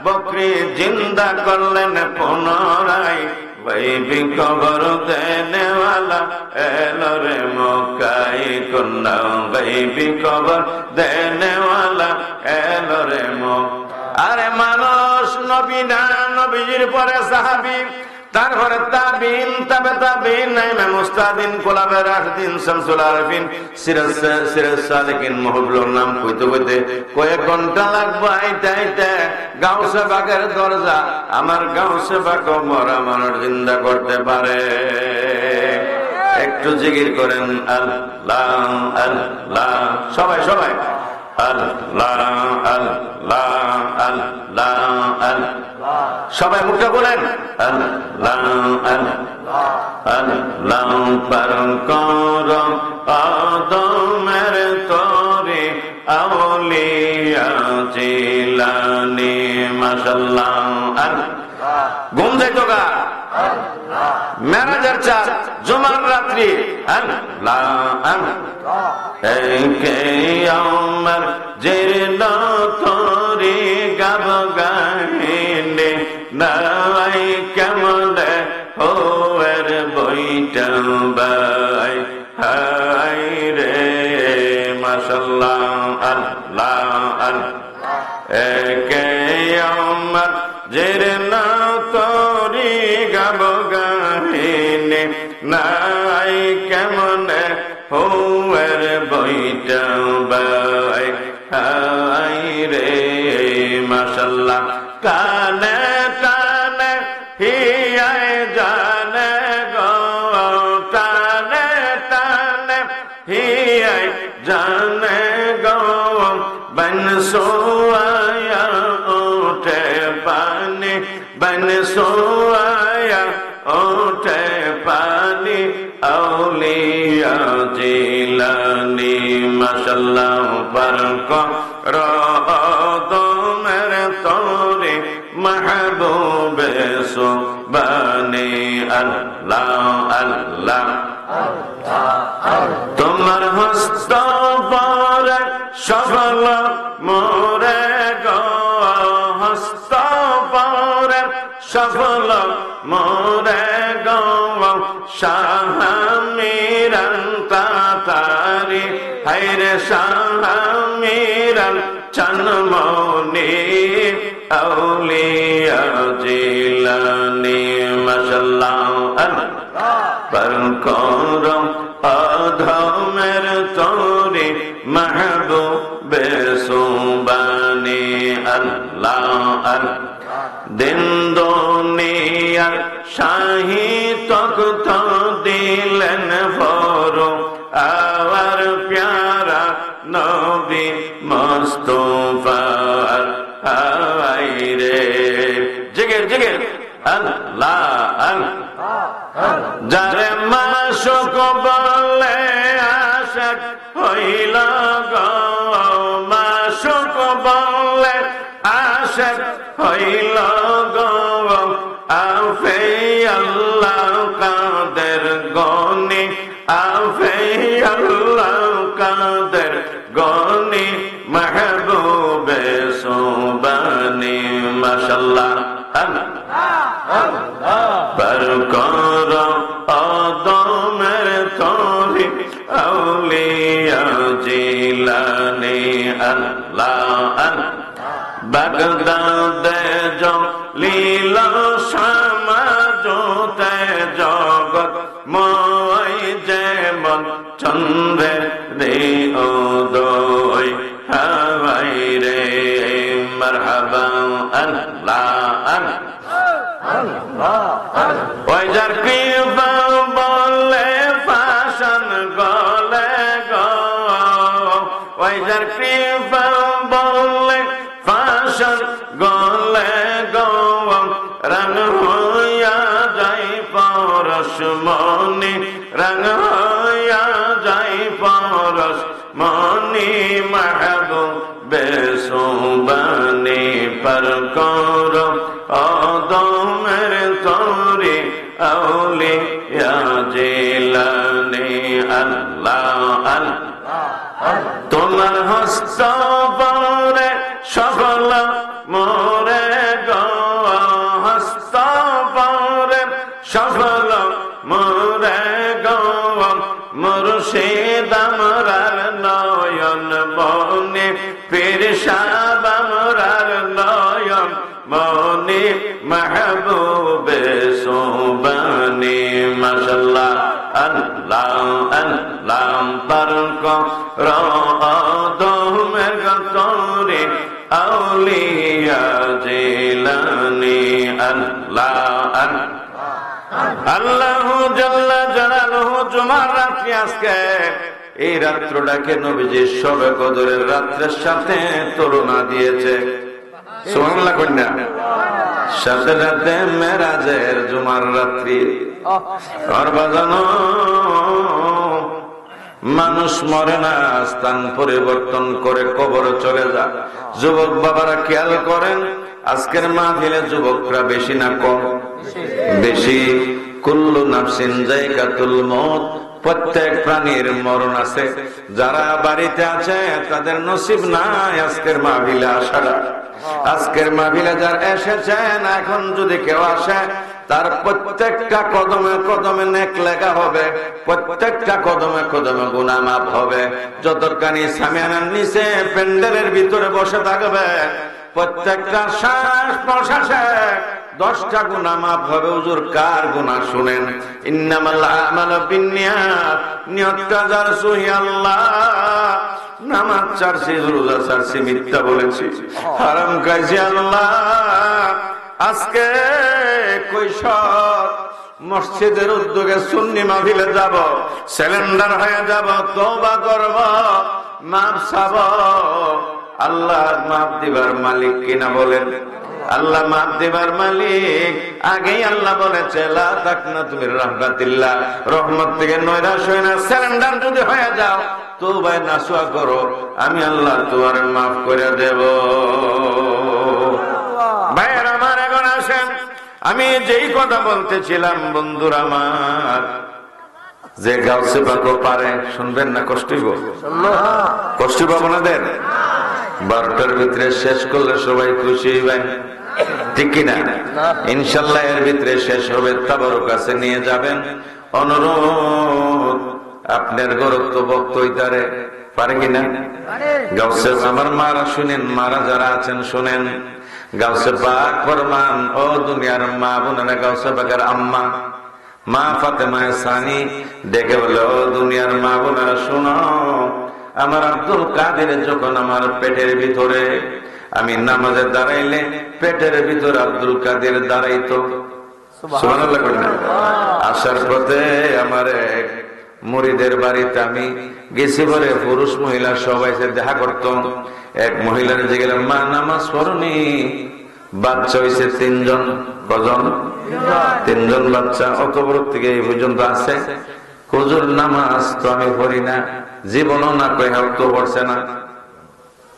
বকরি জিন্দা করলেন পুনরায়। গাইবি খবর দেনেওয়ালা এলো রে মক্কায়, কন্যা গাইবি খবর দেনেওয়ালা এলো রে মক্কায়। আরে মানুষ নবী না, নবীজির পরে সাহাবী, তারপরে তাবিন, তাবে তাবিন, ইমাম মুস্তাদিন, কোলাবে রাশিদিন, শামসুল আরিফিন, সিরাজ সালিকিন, মহবুবুর নাম কইতে কইতে কয়েক ঘন্টা লাগবে আইতে আইতে গাউসে বাগের দরজা। আমার গাউসে বাগ মরা মানুষ জিন্দা করতে পারে। একটু জিকির করেন আল্লাহ আল্লাহ, সবাই সবাই আল্লাহ আল্লাহ আল্লাহ আল্লাহ, সবাই মুখটা বলেন আল্লাহ আল্লাহ আল্লাহ। পার কর আদমের তরে আউলিয়া জিলানী, মাশাআল্লাহ। ঘুম যাইতো গা, মেরাজের চাঁদ, জুমার রাত্রি, আল্লাহ আল্লাহ। একে আমার জের তরে গাব গাইনে, নাই কেমনে হোয়ের বইটা বাই, হাই রে মাশাআল্লাহ আল্লাহ আল্লাহ। একে আমার জের তরে গাব গাইনে, নাই কেমনে হোয়ের বইটা বাই, হাই রে মাশাআল্লাহ। কানে টানে হিয়ায় জানে গো, টানে টানে হিয়ায় জানে গো, বনসোয়া ওঠে পানি, বনসোয়া ওঠে পানি, আউলিয়া জিলানী, মাশাআল্লাহ। পার কর আদমের তরে মাহবুবে সুবহানী, আল্লাহ আল্লাহ। তোমার হস্ত পরে সফল মোরে গো, হস্ত পরে সফল মোরে গো, শাহমিরান তাতারি, হায়রে শাহমিরান চনমনি আউলিয়া জিলানি মাশাআল্লাহ पर करम अधमेर तोरी महबूबे सुबानी अल्लाह दिन दुनियार शाही तख्त दिलेन फरो आवर प्यारा नबी मुस्तफा आइरे जिगिर जिगिर अल्लाह যারে মাশুক বলে আশিক হইল গো মাশুক বলে আশিক হইল গো আফে আল্লাহ কাদের গনি আফে আল্লাহ কাদের গনি মাহবুবে সুবানি মাশাআল্লাহ पर करो आदमेर तोरी औलिया जिलानी अल्लाह बगदादे जो लीला समाजोते जगत मोय जेमन चंद्रे रे उदय हाय रे मरहबा अल्लाह ওই যার কৃপা বলে ফাশন গলে গো ওই যার কৃপা বলে ফাশন গলে গো রঙ হইয়া যাই পরশ মনি রঙ হইয়া যাই পরশ মনি মাহবুবে সুবানি पर करो आदमेर तोरी औलिया जिलानी अल्लाह তোমার হস্ত পরে সফল মোরে গো হস্ত পরে সফল মোরে গো মুর্শিদ আমরার নয়ন বনে পীর সাহেব আমরার নয়ন মনি মাহবুবে সুবানি মাশাআল্লাহ আল্লাহ আল্লাহ বারক রাদমের গতরে আউলিয়া জিলানি আল্লাহ আল্লাহু জাল্লা জালালুহু জুমার রাত্রি আজকে এই রাত্রটাকে নবীজি শবে কদরের রাত্রের সাথে তুলনা দিয়েছে সুবহানাল্লাহ কন্যা সাথে সাথে মেরাজের জুমার রাত্রি আর বাজানো মানুষ মরে না স্থান পরিবর্তন করে কবরে চলে যায় যুবক বাবারা খেয়াল করেন আজকের মাহফিলে যুবকরা বেশি না কম বেশি কুল্লু নাফসিন যায়কাতুল মউত প্রত্যেক প্রাণীর মরণ আছে যারা বাড়িতে আছে তাদের নসিব নাই আজকের মাহফিলে আসার আজকের মাহফিলে যারা এসেছেন এখন যদি কেউ আসে তার প্রত্যেকটা কদমে কদমে নেক লেখা হবে প্রত্যেকটা কদমে কদমে গুনাহ মাফ হবে যতখানি সামিয়ানার নিচে প্যান্ডেলের ভিতরে বসে থাকবে প্রত্যেকটা শ্বাস প্রশ্বাসে 10টা গুনাহ মাফ হবে হুজুর কার গুনাহ শুনেন ইন্নামাল আমালু বিন্নিয়াত নিয়তটা যার সহি আল্লাহ নামাজ ছাড়ছি রোজা ছাড়ছি মিথ্যা বলেছি হারাম খাইছি আল্লাহ আজকে কৈশোর মসজিদের উদ্যোগে সুন্নি মাহফিলে যাব সিলিন্ডার হয়ে যাব তওবা করব মাফ চাব আল্লাহ মাফ দিবার মালিক কিনা বলেন আল্লাহ মাফ দিবার মালিক আগেই আল্লাহ বলেছে লা তাকনাতু মির রাহমাতিল্লাহ রহমত থেকে নৈরাশ হয় না সিলিন্ডার যদি হয়ে যাও তওবায় নাসুয়া করো আমি আল্লাহ তোমারে মাফ করে দেব ভাইরা আমার এখন আসেন আমি যেই কথা বলতেছিলাম বন্ধুরা আমার যে গাউসে পাকো পারে শুনবেন না কষ্ট হইব কষ্ট হইব আপনাদের 12টার ভিতরে শেষ করলে সবাই খুশি হইবেন ঠিক কিনা ইনশাআল্লাহ এর ভিতরে শেষ হবে তাবারক কাছে নিয়ে যাবেন অনুরোধ আপনার গরত্ব বক্তব্যটারে পারে কিনা? গাউসে আমার মারা শুনেন, মারা যারা আছেন শুনেন। গাউসে পাক ফরমান, ও দুনিয়ার মা বোনেরা, গাউসে পাকের আম্মা মা ফাতেমা সানি ডেকে বলে, ও দুনিয়ার মা বোনেরা শুনো, আমার আব্দুল কাদের যখন আমার পেটের ভিতরে আমি নামাজে দাঁড়াইলে পেটের ভিতরে আব্দুল কাদের দাঁড়াইতো। সুবহানাল্লাহ করেন না? আসার পথে আমার এক মুরিদের বাড়িতে আমি গেছি, বলে পুরুষ মহিলা সবাই দেখা করতাম। এক মহিলার যে গেলাম, মা নামাজ পড়নি? বাচ্চা হয়েছে 3 জন। কজন? 3 জন বাচ্চা। অত বড় থেকে এই পর্যন্ত আছে। হুজুর নামাজ তো আমি পড়ি না, জীবনও না কই হাও তো পড়ছে না।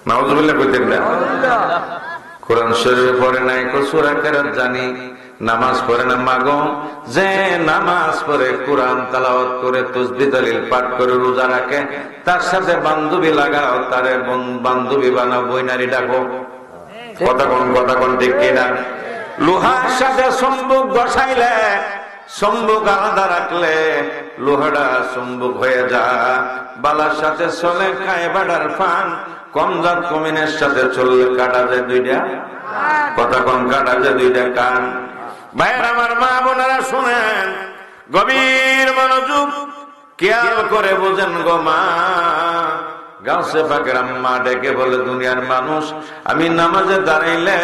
নাউজুবিল্লাহ কইতেন না? কোরআন শরীফে পড়ে নাই, সূরা কেরাত জানি, নামাজ পড়ে না। মাগো, যে নামাজ পড়ে, কোরআন তেলাওয়াত করে, তাসবিহ তাহলিল পাঠ করে, রোজা রাখে, তার সাথে বান্ধবী লাগাও, তারে বান্ধবী বানাও, বইনারি ডাকো। কথা কোন ঠিক কিনা? লোহার সাথে চুম্বক বসাইলে, চুম্বক আলাদা রাখলে লোহাটা চুম্বক হয়ে যায়। বালার সাথে চলে খায় বাড়ার ফান, কম জাত কমিনের সাথে চললে কাটা যায় 2টা। কথা কোন? কাটা যায় 2টা কান। ভাইয়ের আমার, মা বোনেরা শুনেন, গভীর মনোযোগ খেয়াল করে বোঝেন গো মা। গাউসে পাকের আম্মা ডেকে বলে, দুনিয়ার মানুষ, আমি নামাজে দাঁড়াইলে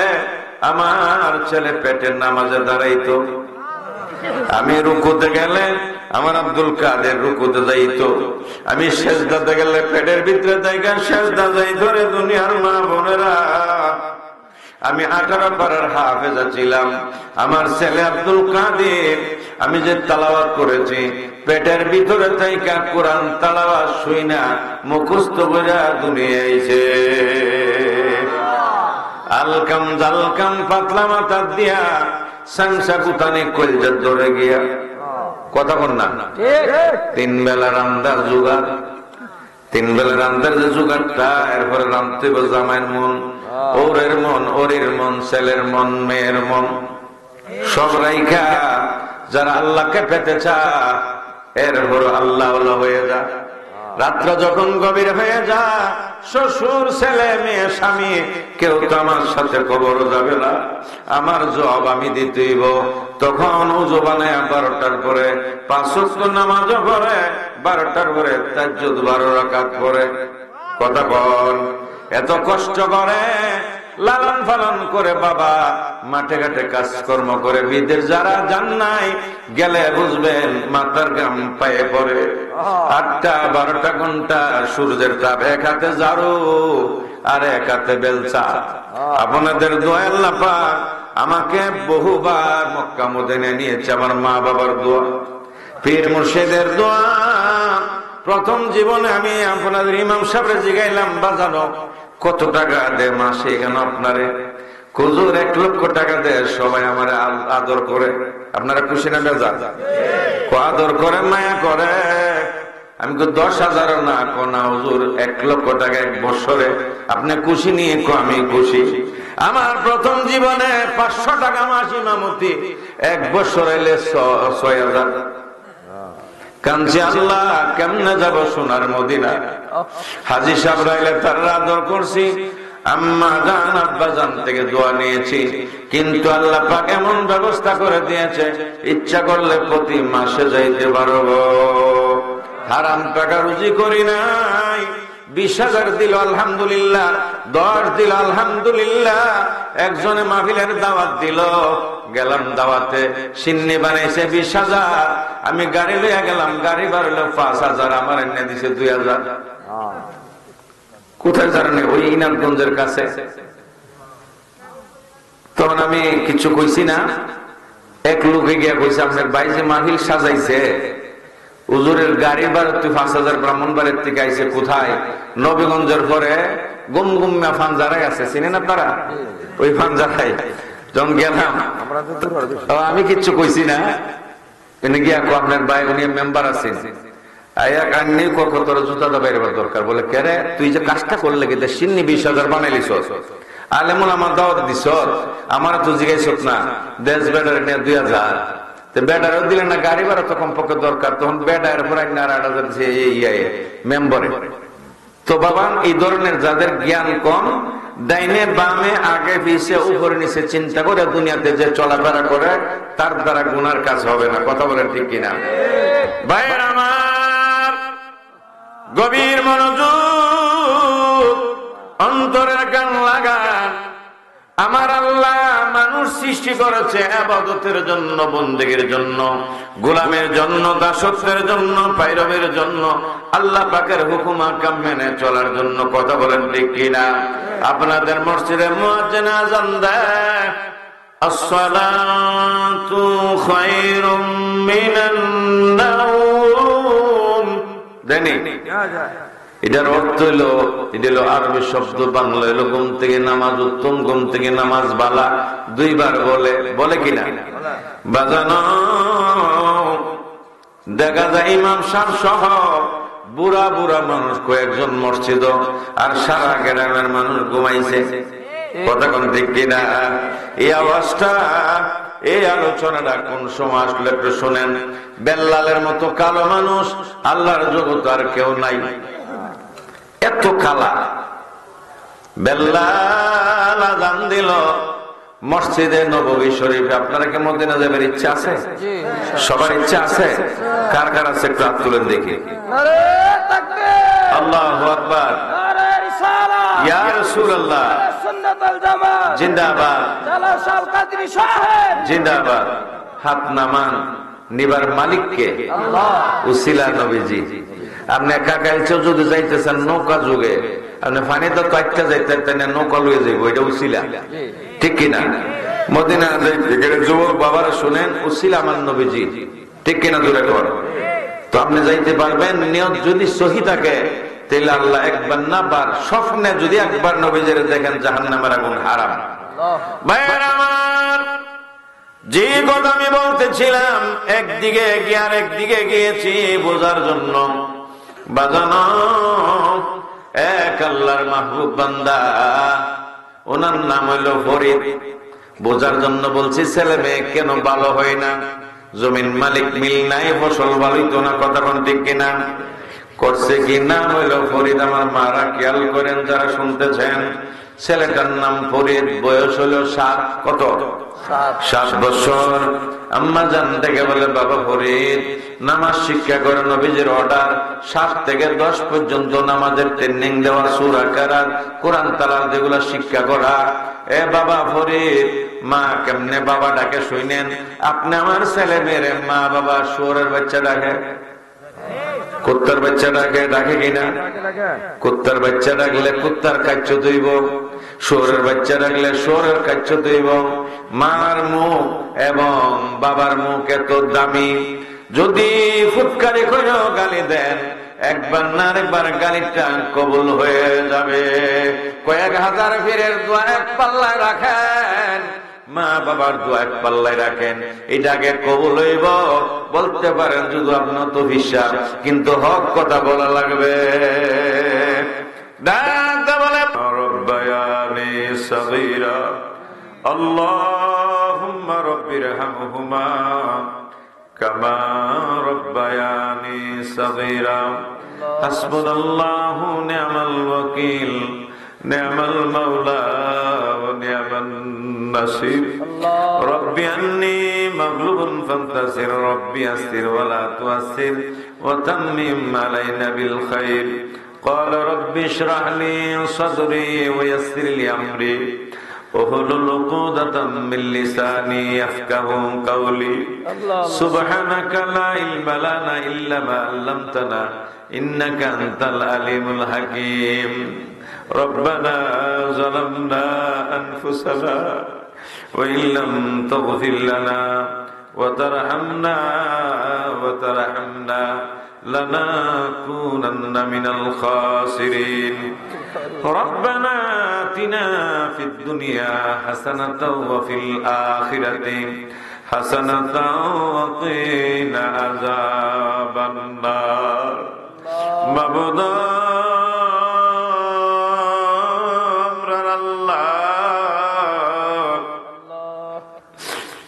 আমার ছেলে পেটের নামাজে দাঁড়াইতো, আমি রুকুতে গেলে আমার আব্দুল কাদের রুকুতে যাইতো, আমি সেজদাতে গেলে পেটের ভিতরে জায়গা সেজদা যাইতো। রে দুনিয়ার মা বোনেরা, আমি 18 পারার হাফেজা ছিলাম। আমার ছেলে আব্দুল কাদের আমি যে তেলাওয়াত করেছি, পেটের ভিতরে থাইকা কোরআন তেলাওয়াত শুই না, মুখস্থ করে দুনিয়া আইছে। আলকাম জালকাম পাতলা মাথা দিয়া সংসা কুতানে কলজাত ধরে গিয়া। কথা বল না? 3 বেলা রান্দার জোগাড়, 3 বেলা রান্দার যে জোগাড়টা, এরপরে রান্তে জামাইয়ের মন, ওরের মন, ওরের মন, ছেলের মন, মেয়ের মন, সব রাইখা যারা আল্লাহকে পেতে চা, এরপর আল্লাহ হয়ে যা। রাত্র যখন গভীর হয়ে যা, শ্বশুর, ছেলে, মেয়ে, স্বামী, কেউ তো আমার সাথে কবর যাবে না, আমার জবাব আমি দিতেইব। তখন ওযু বানায় 12টার পরে 5 ওয়াক্ত নামাজও পড়ে, 12টার পরে তাহাজ্জুদ 12 রাকাত পড়ে। কথা বল, এত কষ্ট করে, লালন পালন করে বাবা, মাঠে ঘাটে কাজকর্ম করে, বিদেশ যারা যান নাই, গেলে বুঝবেন মাথার ঘাম পায়ে পড়ে। 8টা-12টা ঘন্টা সূর্যের তাপ, এক হাতে ঝাড়ু আর এক হাতে বেলচা। আপনাদের দোয়া আল্লাহ পাক আমাকে বহুবার মক্কা মদিনা নিয়েছে। আমার মা বাবার দোয়া, পীর মুর্শিদের দোয়া। প্রথম জীবনে আমি আপনাদের ইমাম সাহেবরে জিগাইলাম, বাজানো কত টাকা দে মাসে? এখানে আপনারে হুজুর 1 লক্ষ টাকা দেয়, সবাই আমার আদর করে। আপনারা খুশি না বেজা? আদর করে, মায়া করে। আমি তো 10,000 না, কোনা হুজুর 1 লক্ষ টাকা 1 বছরে, আপনি খুশি নিয়ে আমি খুশি। আমার প্রথম জীবনে 500 টাকা মাস ইমামতি, 1 বছর এলে 6,000। কাঞ্চি আল্লাহ, কেমনে যাব সোনার মদিনা? হাজী সাহেব রাইলে তার আদর করছি, আম্মা জান আব্বা জান থেকে দোয়া নিয়েছি, কিন্তু আল্লাহ পাক এমন ব্যবস্থা করে দিয়েছে, ইচ্ছা করলে প্রতি মাসে যাইতে পারবো। হারাম টাকা রুজি করি নাই। 20,000 দিল আলহামদুলিল্লাহ, 10 দিল আলহামদুলিল্লাহ। একজনে মাহফিলের দাওয়াত দিল, গেলাম দাওয়াতে, সিন্নি বানাইছে 20,000, আমি গাড়ি লইয়া গেলাম, গাড়ি বাড়লো 5,000, আমার এনে দিছে 2,000। কোথায় জানেন? ওই ইনামগঞ্জের কাছে। তখন আমি কিছু কইছি না, এক লোকে গিয়া কইছে, আপনার ভাই যে মাহফিল সাজাইছে, হুজুরের গাড়ি ভাড়া 5,000 ব্রাহ্মণবাড়ির থেকে আইছে। কোথায়? নবীগঞ্জের পরে গুমগুমিয়া ফানজারাই আছে, চিনেন আপনারা? ওই ফানজারাই যখন গেলাম, আমি কিচ্ছু কইছি না, এনে গিয়া আপনার ভাই উনি মেম্বার আছেন, আয়া কান্নি কখন তোর জুতাটা বাইরেবার দরকার। বলে, কে রে, তুই যে কাজটা করলে কিন্তু সিন্নি 20,000 বানাইলিস, আলেমুল আমার দাওয়াত দিস, আমার তো জিজ্ঞাসা না, দেশ বেড়ার নিয়ে 2,000, বেটারও দিলেন না, গাড়ি ভাড়া তো কমপক্ষে দরকার। তখন বেটার পর 8,000 মেম্বরে তো বাবা, এই ধরনের যাদের জ্ঞান কম, ডাইনে বামে আগে পিছে উপরে নিচে চিন্তা করে দুনিয়াতে যে চলাফেরা করে, তার দ্বারা গুনার কাজ হবে না। কথা বলেন ঠিক কিনা? ভাইয়ের আমার, গভীর মনোযোগ, অন্তরের কান লাগান। আমার আল্লাহ মানুষ সৃষ্টি করেছে ইবাদতের জন্য, বন্দেগীর জন্য, গোলামের জন্য, দাসত্বের জন্য, পাইরবের জন্য, আল্লাহ পাকের হুকুম আহকাম মেনে চলার জন্য। কথা বলেন ঠিক কিনা? আপনাদের মসজিদে মুয়াজ্জিন আযান দেয়, আসসালাতু খায়রুম মিনান নাওম। দেনি এটার অর্থ হলো, এটা হলো আরবি শব্দ, বাংলা হলো ঘুম থেকে নামাজ উত্তম, ঘুম থেকে নামাজ বালা। দুইবার বলে কিনা বাজানো? দেখা যায় ইমাম সাহেব সহ বুড়া বুড়া মানুষ কয়েকজন মসজিদ, আর সারা গ্রামের মানুষ ঘুমাইছে। কথা কোন ঠিক কিনা? এই আওয়াজটা, এই আলোচনাটা কোন সময় আসলে একটু শোনেন। বেল্লালের মতো কালো মানুষ আল্লাহর জগৎ আর কেউ নাই। এত কালা। বেল্লাল আযান দিল মসজিদে নববী শরীফে। আপনারা কি মদিনা যাবার ইচ্ছা আছে? সবার ইচ্ছা আছে? কার কার আছে একটু হাত তুলেন দেখি। আল্লাহু আকবার। ইয়া রাসূলুল্লাহ জিন্দাবাদ, জিন্দাবাদ। হাত নামান। নিবার মালিককে উসিলা নবীজি। আপনি কাকাইছে যদি যাইতেছেন নৌকা যুগে, আপনি ফানিতে তো আটকা যাইতেন, নৌকা লয়ে যাইব, এটা উসিলা। ঠিক কিনা? মদিনা যুবক বাবারা শুনেন, উসিলা আমার নবীজি। ঠিক কিনা? জোরে কর। তো আপনি যাইতে পারবেন, নিয়ত যদি সহি থাকে, তাহলে আল্লাহ একবার না বার, স্বপ্নে যদি একবার নবীজির দেখেন, জাহান্নামের আগুন হারাম। ভাইয়ের আমার, যে কথা আমি বলতেছিলাম, একদিকে গিয়ে আর একদিকে গিয়েছি বোঝার জন্য। বাজানো এক আল্লাহর মাহবুব বান্দা, ওনার নাম হইল ফরিদ। বোঝার জন্য বলছি, ছেলে মেয়ে কেন ভালো হয় না? জমিন মালিক মিল নাই, ফসল ভালোই তো না। কথা কোন ঠিক কিনা? করছে কি? নাম হইল ফরিদ। আমার মারা খেয়াল করেন যারা শুনতেছেন, ছেলেটার নাম ফরিদ, বয়স হলো 7। কত? 7 বছর। আম্মা জান থেকে বলে, বাবা ফরিদ নামাজ শিক্ষা করে, নবীজির অর্ডার 7 থেকে 10 পর্যন্ত নামাজের ট্রেনিং দেওয়া, সূরা কেরাত, কোরআন তেলাওয়াত এগুলা শিক্ষা করা। এ বাবা ফরিদ, মা কেমনে বাবা ডাকে শুনেন। আপনি আমার ছেলে মেয়েরে মা বাবা শুয়োরের বাচ্চা ডাকে, কুত্তার বাচ্চা ডাকে, ডাকে কিনা? কুত্তার বাচ্চা ডাকলে কুত্তার কাচ্য দইব, শুয়োরের বাচ্চা ডাকলে শুয়োরের কাচ্য দইব। মার মুখ এবং বাবার মুখ এত দামি, যদি ফুৎকারি করে গালি দেন, একবার না আরেকবার গালিটা কবুল হয়ে যাবে। কয়েক হাজার পীরের দোয়া এক পাল্লায় রাখেন, মা বাবার দোয়া এক পাল্লায় রাখেন, এটাকে কবুল হইব। বলতে পারেন যদি আপনার তো হিসাব, কিন্তু হক কথা বলা লাগবে। বলে রব্বায়ানি সগীরা আল্লাহুম্মা রব্বিরহামহুমা কামা রব্বায়ানি সগীরা। হাসবুনাল্লাহু নি'মাল ওয়াকিল, নি'মাল মাওলা ওয়া নি'মান নাসির। রব্বি আন্নী মাগলুবুন ফান্তাসির, রব্বি আসির ওয়া লা তুআসির ওয়া তাম্মিম আলাইনা বিল খাইর। قال رب اشرح لي صدري ويسر لي امري واحلل عقدة من لساني يفقهوا قولي سبحانك لا علم لنا الا ما علمتنا انك انت العليم الحكيم. ربنا ظلمنا انفسنا وان لم تغفر لنا وترحمنا لنكونن من الخاسرين. ربنا آتنا في الدنيا حسنة وفي الآخرة حسنة وقنا عذاب النار. مبدا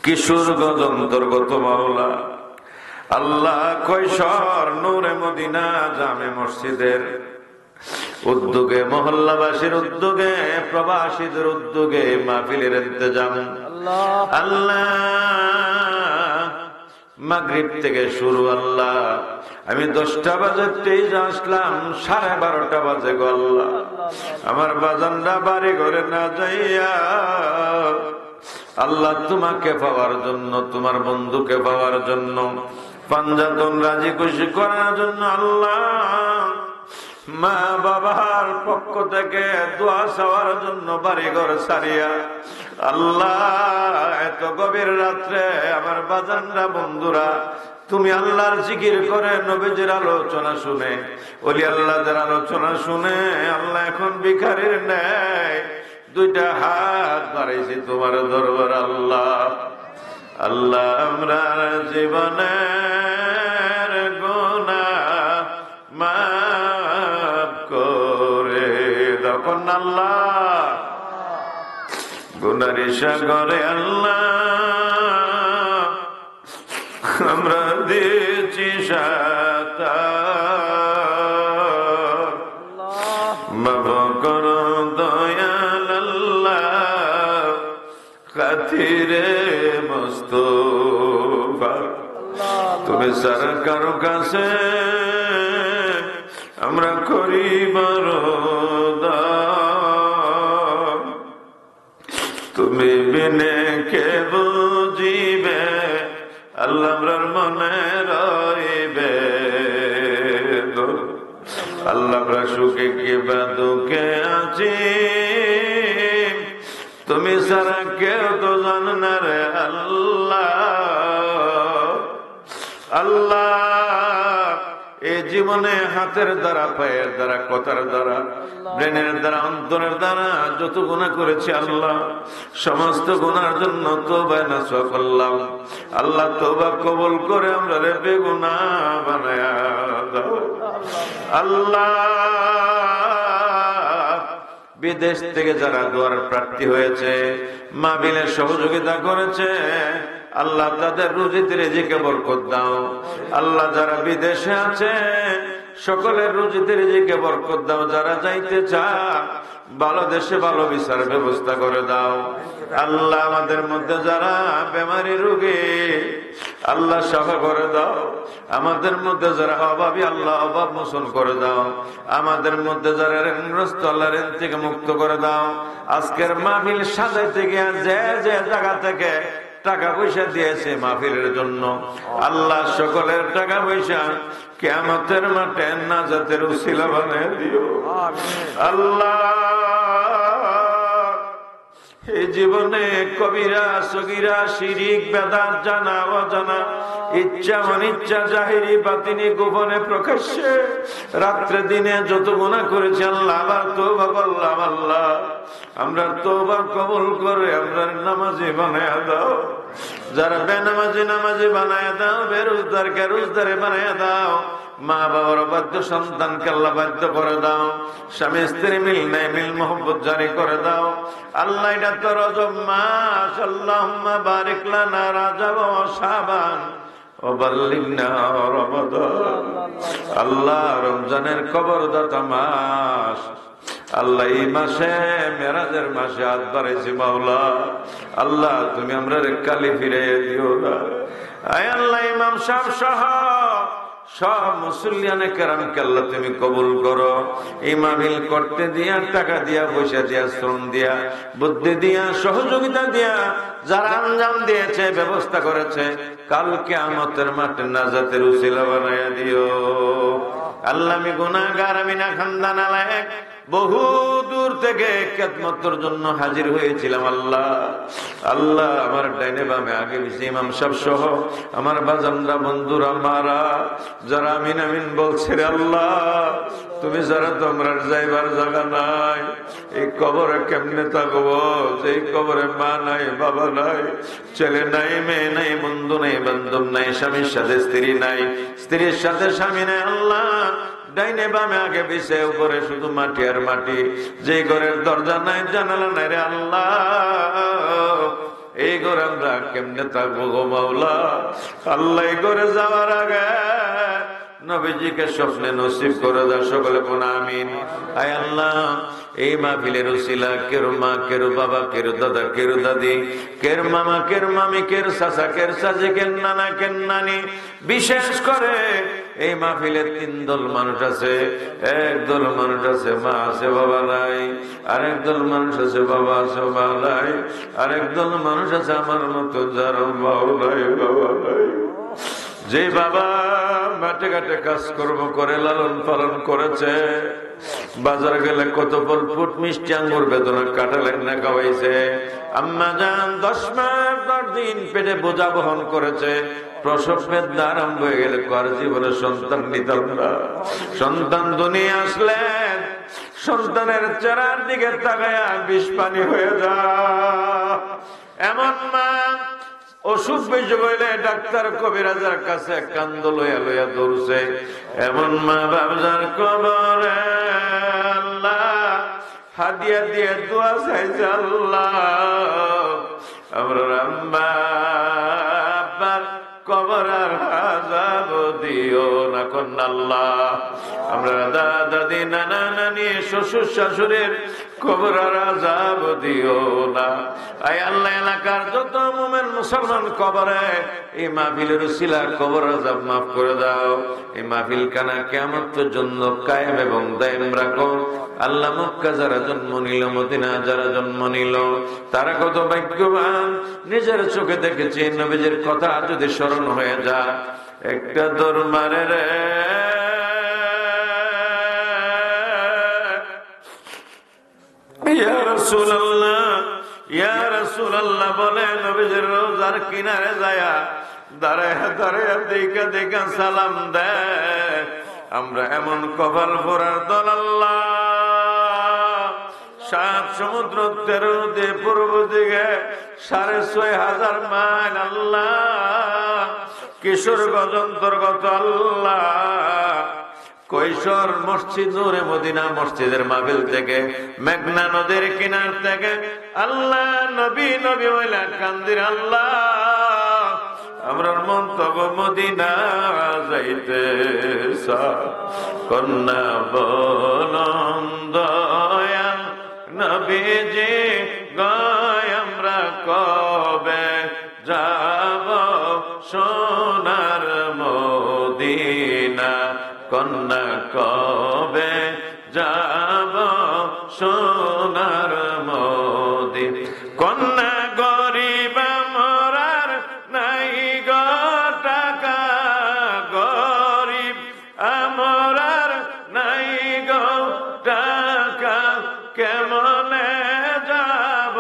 কিশোরগঞ্জ অন্তর্গত মাওলা আল্লাহ কৈশোর নূরে মদিনা জামে মসজিদের উদ্যোগে, মহল্লাবাসীর উদ্যোগে, প্রবাসীদের উদ্যোগে মাহফিলের ইন্তজাম আল্লাহ। মাগরিব থেকে শুরু আল্লাহ, আমি 10টা বাজে আসলাম, 12:30 বাজে গো আল্লাহ। আমার বাজানরা বাড়ি ঘরে না যাইয়া আল্লাহ তোমাকে পাওয়ার জন্য, তোমার বন্ধুকে পাওয়ার জন্য, পাঞ্জাতন রাজি খুশি করার জন্য আল্লাহ, মা বাবার পক্ষ থেকে দোয়া চাওয়ার জন্য বাড়ি ঘর ছাড়িয়া আল্লাহ এত গভীর রাত্রে আমার বাজানরা বন্ধুরা তুমি আল্লাহর জিকির করে, নবীজির আলোচনা শুনে, ওলি আল্লাহদের আলোচনা শুনে আল্লাহ এখন ভিখারির ন্যায় 2টা হাত বাড়াইছি তোমার দরবার আল্লাহ। আল্লাহ আমরা জীবনের গুনাহ মাফ করে তখন আল্লাহ, গুনারি সাগরে আল্লাহ আমরা দিয়েছি সাঁতার, মাফ করো দয়াল আল্লাহ খাতিরে মুস্তাফা। তুমি সারা কারো কাছে আমরা করি বরদান, তুমি বিনে কে বুঝিবে আল্লাহ আমরার মনে রইবে। আল্লাহ আমরা সুখে কিংবা দুঃখে আছি, তুমি সারা কেউ তো জান না রে আল্লাহ। আল্লাহ এই জীবনে হাতের দ্বারা, পায়ের দ্বারা, কথার দ্বারা, ব্রেনের দ্বারা, অন্তরের দ্বারা যত গুনাহ করেছি আল্লাহ, সমস্ত গুনার জন্য তওবা নসুহা করলাম আল্লাহ। তওবা কবুল করে আমরা বেগুনাহ বানায়া দাও আল্লাহ। বিদেশ থেকে যারা দোয়ার প্রার্থী হয়েছে, মাহফিলে সহযোগিতা করেছে আল্লাহ, তাদের রুজিতে রিজিকে বরকত দাও আল্লাহ। যারা বিদেশে আছে সকলের রুজিতে রিজিকে বরকত দাও। যারা যাইতে চায় ভালো দেশে ভালো বিচার ব্যবস্থা করে দাও আল্লাহ। আমাদের মধ্যে যারা বেমারি রোগী আল্লাহ সাফা করে দাও। আমাদের মধ্যে যারা অভাবী আল্লাহ অভাব মোচন করে দাও। আমাদের মধ্যে যারা ঋণগ্রস্ত আল্লাহ ঋণ থেকে মুক্ত করে দাও। আজকের মাহফিল সাজাইতে গিয়ে যে যে জায়গা থেকে টাকা পয়সা দিয়েছে মাহফিলের জন্য আল্লাহ, সকলের টাকা পয়সা কিয়ামতের মাঠে নাজাতের উসিলা বানিয়ে দিও আল্লাহ। এই জীবনে কবিরা সগীরা শিরিক বেদাত জানা অজানা, ইচ্ছা অনিচ্ছা, জাহিরি বাতিনি, গোপনে প্রকাশ্যে, রাত্রে দিনে যত গুনাহ করেছি আল্লাহ আবার তওবা করলাম আল্লাহ। আমরা তওবা কবুল করে আমরা নামাজি বানায়া দাও। যারা বেনামাজি নামাজি বানায়া দাও, বেরোজগারকে রোজগারে বানায়া দাও। মা বাবার বাধ্য সন্তানকে আল্লাহ বাধ্য করে দাও। স্বামী স্ত্রী মিল নাই, মিল মোহব্বত জারি করে দাও আল্লাহ। এটা তো রজব মাস, আল্লাহুম্মা বারিক লানা রাজব ওয়া শাবান ওয়া বাল্লিগনা রমাদান। আল্লাহ রমজানের কবরদাতা মাস আল্লাহ, এই মাসে মেরাজের মাসে হাত বাড়াইছি মাওলা আল্লাহ, তুমি আমরা কালি ফিরে দিও না আয় আল্লাহ। ইমাম সাহেব সহ সব মুসল্লিয়ানে কেরামকে আল্লাহ তুমি কবুল করো। এই মাহফিল করতে দিয়া, টাকা দিয়া, পয়সা দিয়া, শ্রম দিয়া, বুদ্ধি দিয়া, সহযোগিতা দিয়া যারা আঞ্জাম দিয়েছে, ব্যবস্থা করেছে, কাল কিয়ামতের মাঠে নাজাতের উসিলা বানায়া দিও আল্লাহ। আমি গুনাহগার, আমি না খানদান আলায়েক, বহু দূর থেকে খেদমতের জন্য হাজির হয়েছিলাম আল্লাহ। আল্লাহ আমার ডাইনে বামে আগে পিছে ইমাম সাহেব সহ আমার বাজানরা বন্ধুরা মারা যারা আমিন আমিন বলছে রে আল্লাহ, তুমি যারা তোমরা যাইবার জায়গা নাই, এই কবরে কেমনে থাকবো? এই কবরে মা নাই, বাবা নাই, ছেলে নাই, মেয়ে নাই, বন্ধু নাই, বান্ধব নাই, স্বামীর সাথে স্ত্রী নাই, স্ত্রীর সাথে স্বামী নাই আল্লাহ। ডাইনে বামে আগে পিছে উপরে শুধু মাটি আর মাটি, যে ঘরের দরজা নাই, জানালা নাই রে আল্লাহ, এই ঘরে আমরা কেমনে থাকবো গো মাওলা? আল্লাহ এই ঘরে যাওয়ার আগে নবীজিকে স্বপ্নে নসিব করে দাও, সকলে কোন আমিন। আয় আল্লাহ, এই মাহফিলের উসিলা কেরু মা, কেরু বাবা, কেরু দাদা, কেরু দাদি, কের মামা, কের মামি, কের চাচা, কের চাচি, কের নানা, কের নানি, বিশেষ করে এই মাহফিলে তিন দল মানুষ আছে। একদল মানুষ আছে মা আছে বাবা নাই, আরেক দল মানুষ আছে বাবা আছে বাবা নাই, আরেক দল মানুষ আছে আমার মতো যারা বাবা নাই বাবা নাই। যে বাবা মাঠে ঘাটে কাজ কর্ম করে লালন পালন করেছে, বাজারে গেলে কত ফল ফুট মিষ্টি আঙ্গুর বেদনা কাটালেন না খাওয়াইছে, আম্মা জান 10 মাস 10 দিন পেটে বোঝা বহন করেছে, প্রসব বেদনা আরম্ভ হয়ে গেলে কার জীবনে সন্তান নিতাম না। সন্তান দুনিয়া আসলেন, সন্তানের চেহারার দিকে তাকায়া বিষ পানি হয়ে যায়। এমন মা অসুখ বেশি হইলে ডাক্তার কবিরাজার কাছে কান্দ লইয়া লইয়া দৌড়ছে। এমন মা বাবজার কবরে আল্লাহ হাদিয়া দিয়ে দোয়া চাইছে, আল্লাহ আমরা আম্মা আব্বার কবর আর আযাব দিও না কন্যা আল্লাহ। আমরা দাদা দাদি নানা নানি শ্বশুর শাশুড়ির কবর আর আযাব দিও না। আয় আল্লাহ, এলাকার যত মুমিন মুসলমান কবরে এই মাহফিলের উসিলা কবর আযাব মাফ করে দাও। এই মাহফিল কানা কিয়ামত পর্যন্ত কায়েম এবং দায়েম রাখো। আল্লাহ, মক্কা যারা জন্ম নিল, মদিনা যারা জন্ম নিল, তারা কত ভাগ্যবান। নিজের চোখে দেখেছি নবীজির কথা যদি স্মরণ হয়ে যায়, একটা দৌড় মারে রে ইয়া রাসূলুল্লাহ, ইয়া রাসূলুল্লাহ বলে নবীজির রওজার কিনারে যায়া দাঁড়ায় দাঁড়ায় দেখা দেখা সালাম দেয়। আমরা এমন কপাল ভরার দল আল্লাহ, 7 সমুদ্র 13 নদী পূর্ব দিকে 6500 মাইল আল্লাহ, কিশোরগঞ্জ অন্তর্গত আল্লাহ, কৈশোর মসজিদ নূরে মদিনা মসজিদের মাহফিল থেকে, মেঘনা নদীর কিনার থেকে আল্লাহ নবী নবী বইলা কান্দির আল্লাহ, আমরা মন্তব্য মদিনা যাইতে কন্যা বলন দয়াল নবীজি গায় আমরা কবে যাব সোনার মদিনা, কন্যা কবে যাব সোনার মদিনা। কন্যা গরিব মরার নাই গো টাকা, গরিব আমরার নাই গো টাকা, কেমনে যাব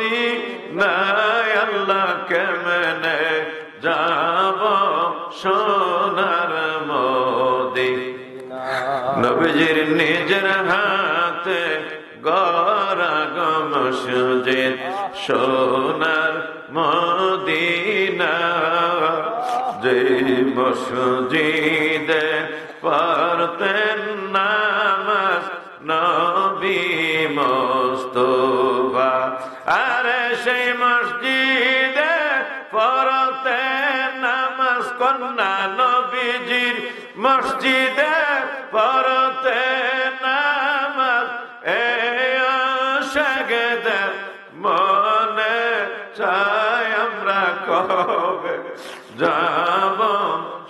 মদিনায় আল্লাহ, কেমনে যাব সোনার মদিনা। নবীজির নিজের হাতে গড়া গো মসজিদ সোনার মদিনা, যে মসজিদে পড়তেন নামাজ নবী মুস্তাফা, আরে সেই মসজিদে পড়তেন নামাজ কন্যা নবীজির মসজিদে পড়তেন নামাজ। এই আশাকেদের মনে চাই আমরা কবে যাব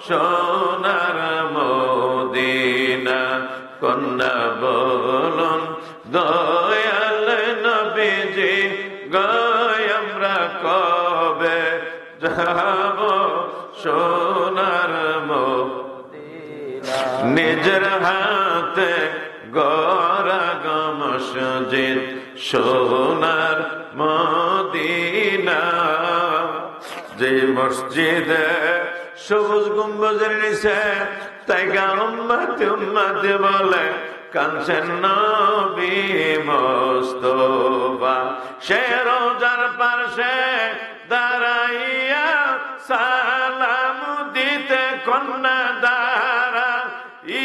সোনার মদিনা, কন্যা বলুন দয়াল নবীজি গায় আমরা কবে যাব সোনার মদিনা। নিজের হাতে গড়া গো মসজিদ সোনার মদিনা, যে মসজিদে সবুজ গম্বুজের নিচে তাই উম্মতে উম্মতে বলে কাঁদছেন নবী মুস্তাফা। সে রওজার পাশে দাঁড়াইয়া সালাম দিতে কন্যা দাঁড়াইয়া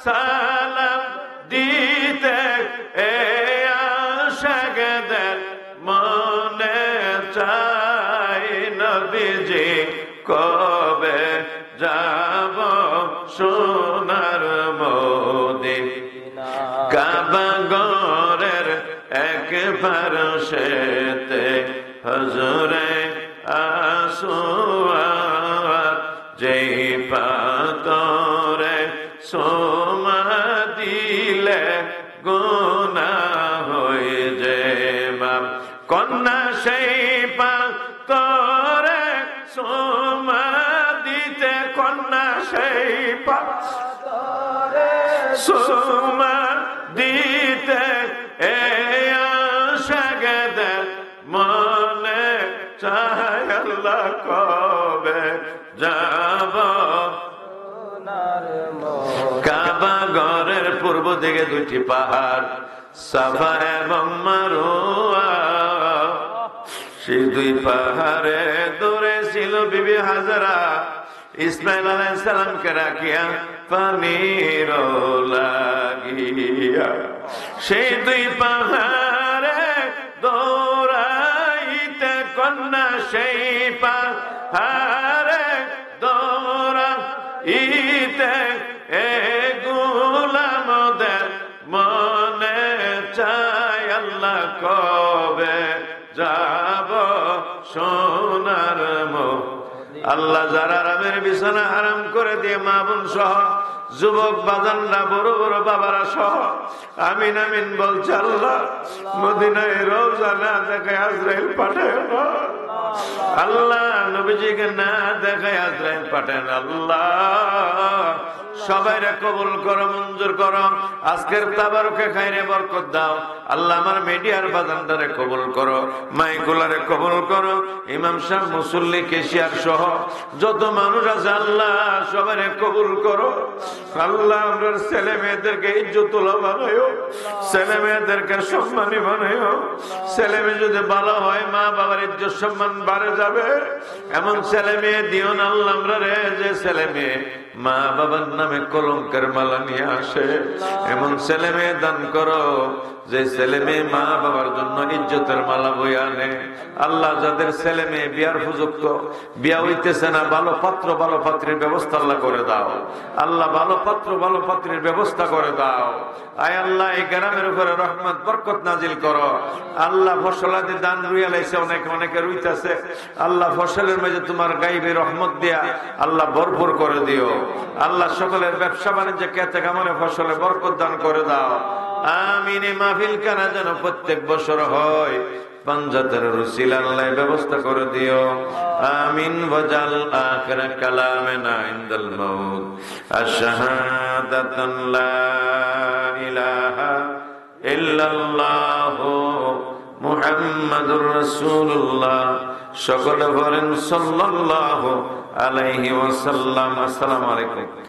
সালাম দিতে, এ আশাকেদের মনে চাই নবীজি কবে যাব সোনার মদিনা। কাবা ঘরের এক পার্শ্বেতে হজরে আসওয়াদ, যেই পাথরে সোমা দিলে গুনাহ হয়ে যে মাপ। কন্যা সেই পাথরে সোমা দিতে, কন্যা সেই পাথরে সোমা দিতে, এ আশা গেদে মনে চায় আল্লাহ কবে যাব। কাবা ঘরের পূর্ব দিকে দুইটি পাহাড়, সাফা এবং মারওয়া। সেই দুই পাহাড়ে দূরে ছিল বিবি হাজরা, ইসমাইল আলাইহিস সালামকে রাখিয়া পানির লাগিয়া। সেই দুই পাহাড়ে দৌড়াইতে, কন্যা সেই পাহাড়ে দৌড়াইতে, এ গোলামদের মনে চায় আল্লাহ কবে যাব সোনার মদিনা। আল্লাহ যারা আরামের বিছানা হারাম করে দিয়ে মা বোন সহ যুবক বাজানরা বড় বড় বাবারা সহ আমিন আমিন বলছে, আল্লাহ মদিনায় রওজা না দেখায় আজরাইল পাঠায় না। আল্লাহ নবীজিকে না দেখায় আজরাইল পাঠায়। আল্লাহ সবাইরে কবুল করো, মঞ্জুর করো। আজকের তাবারকে খাইরে বরকত দাও। আল্লাহ আমার মিডিয়ার বাজানদারে কবুল করো, মাইকুলারে কবুল করো, ইমাম সাহেব, মুসল্লি, কেশিয়ার সহ যত মানুষ আছে আল্লাহ সবাইরে কবুল করো। আল্লাহ আমরা ছেলে মেয়েদেরকে ইজ্জতুল্লাহ বানাইও, ছেলে মেয়েদেরকে সম্মানী বানাইও। ছেলে মেয়ে যদি ভালো হয় মা বাবার ইজ্জত সম্মান বাড়ে যাবে। এমন ছেলে মেয়ে দিও না আল্লাহ আমরা রে, যে ছেলে মেয়ে মা বাবার নামে কলঙ্কের মালা নিয়ে আসে। এমন ছেলে মেয়ে দান করো যে ছেলে মেয়ে মা বাবার জন্য ইজ্জতের মালা বয়ে আনে। আল্লাহ যাদের ছেলে মেয়ে বিয়ার উপযুক্ত, বিয়া হইতেছে না, ভালো পাত্র ভালো পাত্রের ব্যবস্থা আল্লাহ করে দাও। আল্লাহ ভালো পাত্র ভালো পাত্রের ব্যবস্থা করে দাও। আয় আল্লাহ এই গ্রামের উপরে রহমত বরকত নাজিল করো। আল্লাহ ফসলাদি দান রুইয়া লাইছে, অনেকে অনেকে রুইতেছে। আল্লাহ ফসলের মাঝে তোমার গাইবে রহমত দিয়া আল্লাহ ভরপুর করে দিও। আল্লাহ সকলের ব্যবসা বাণিজ্য খেতে কামনে ফসলে বরকত দান করে দাও। আমিন। এই মাহফিল কানা যেন প্রত্যেক বছর হয়, পাঞ্জাতের রুসিল আল্লাহ ব্যবস্থা করে দিও। আমিন। ওয়াজাল আখির কালামেনা ইনদাল মাউত আশহাদাতান লা ইলাহা ইল্লাল্লাহু মুহাম্মাদুর রাসূলুল্লাহ। সকলে বলেন সাল্লাল্লাহু আলাইহি ওয়াসাল্লাম। আসসালামু আলাইকুম।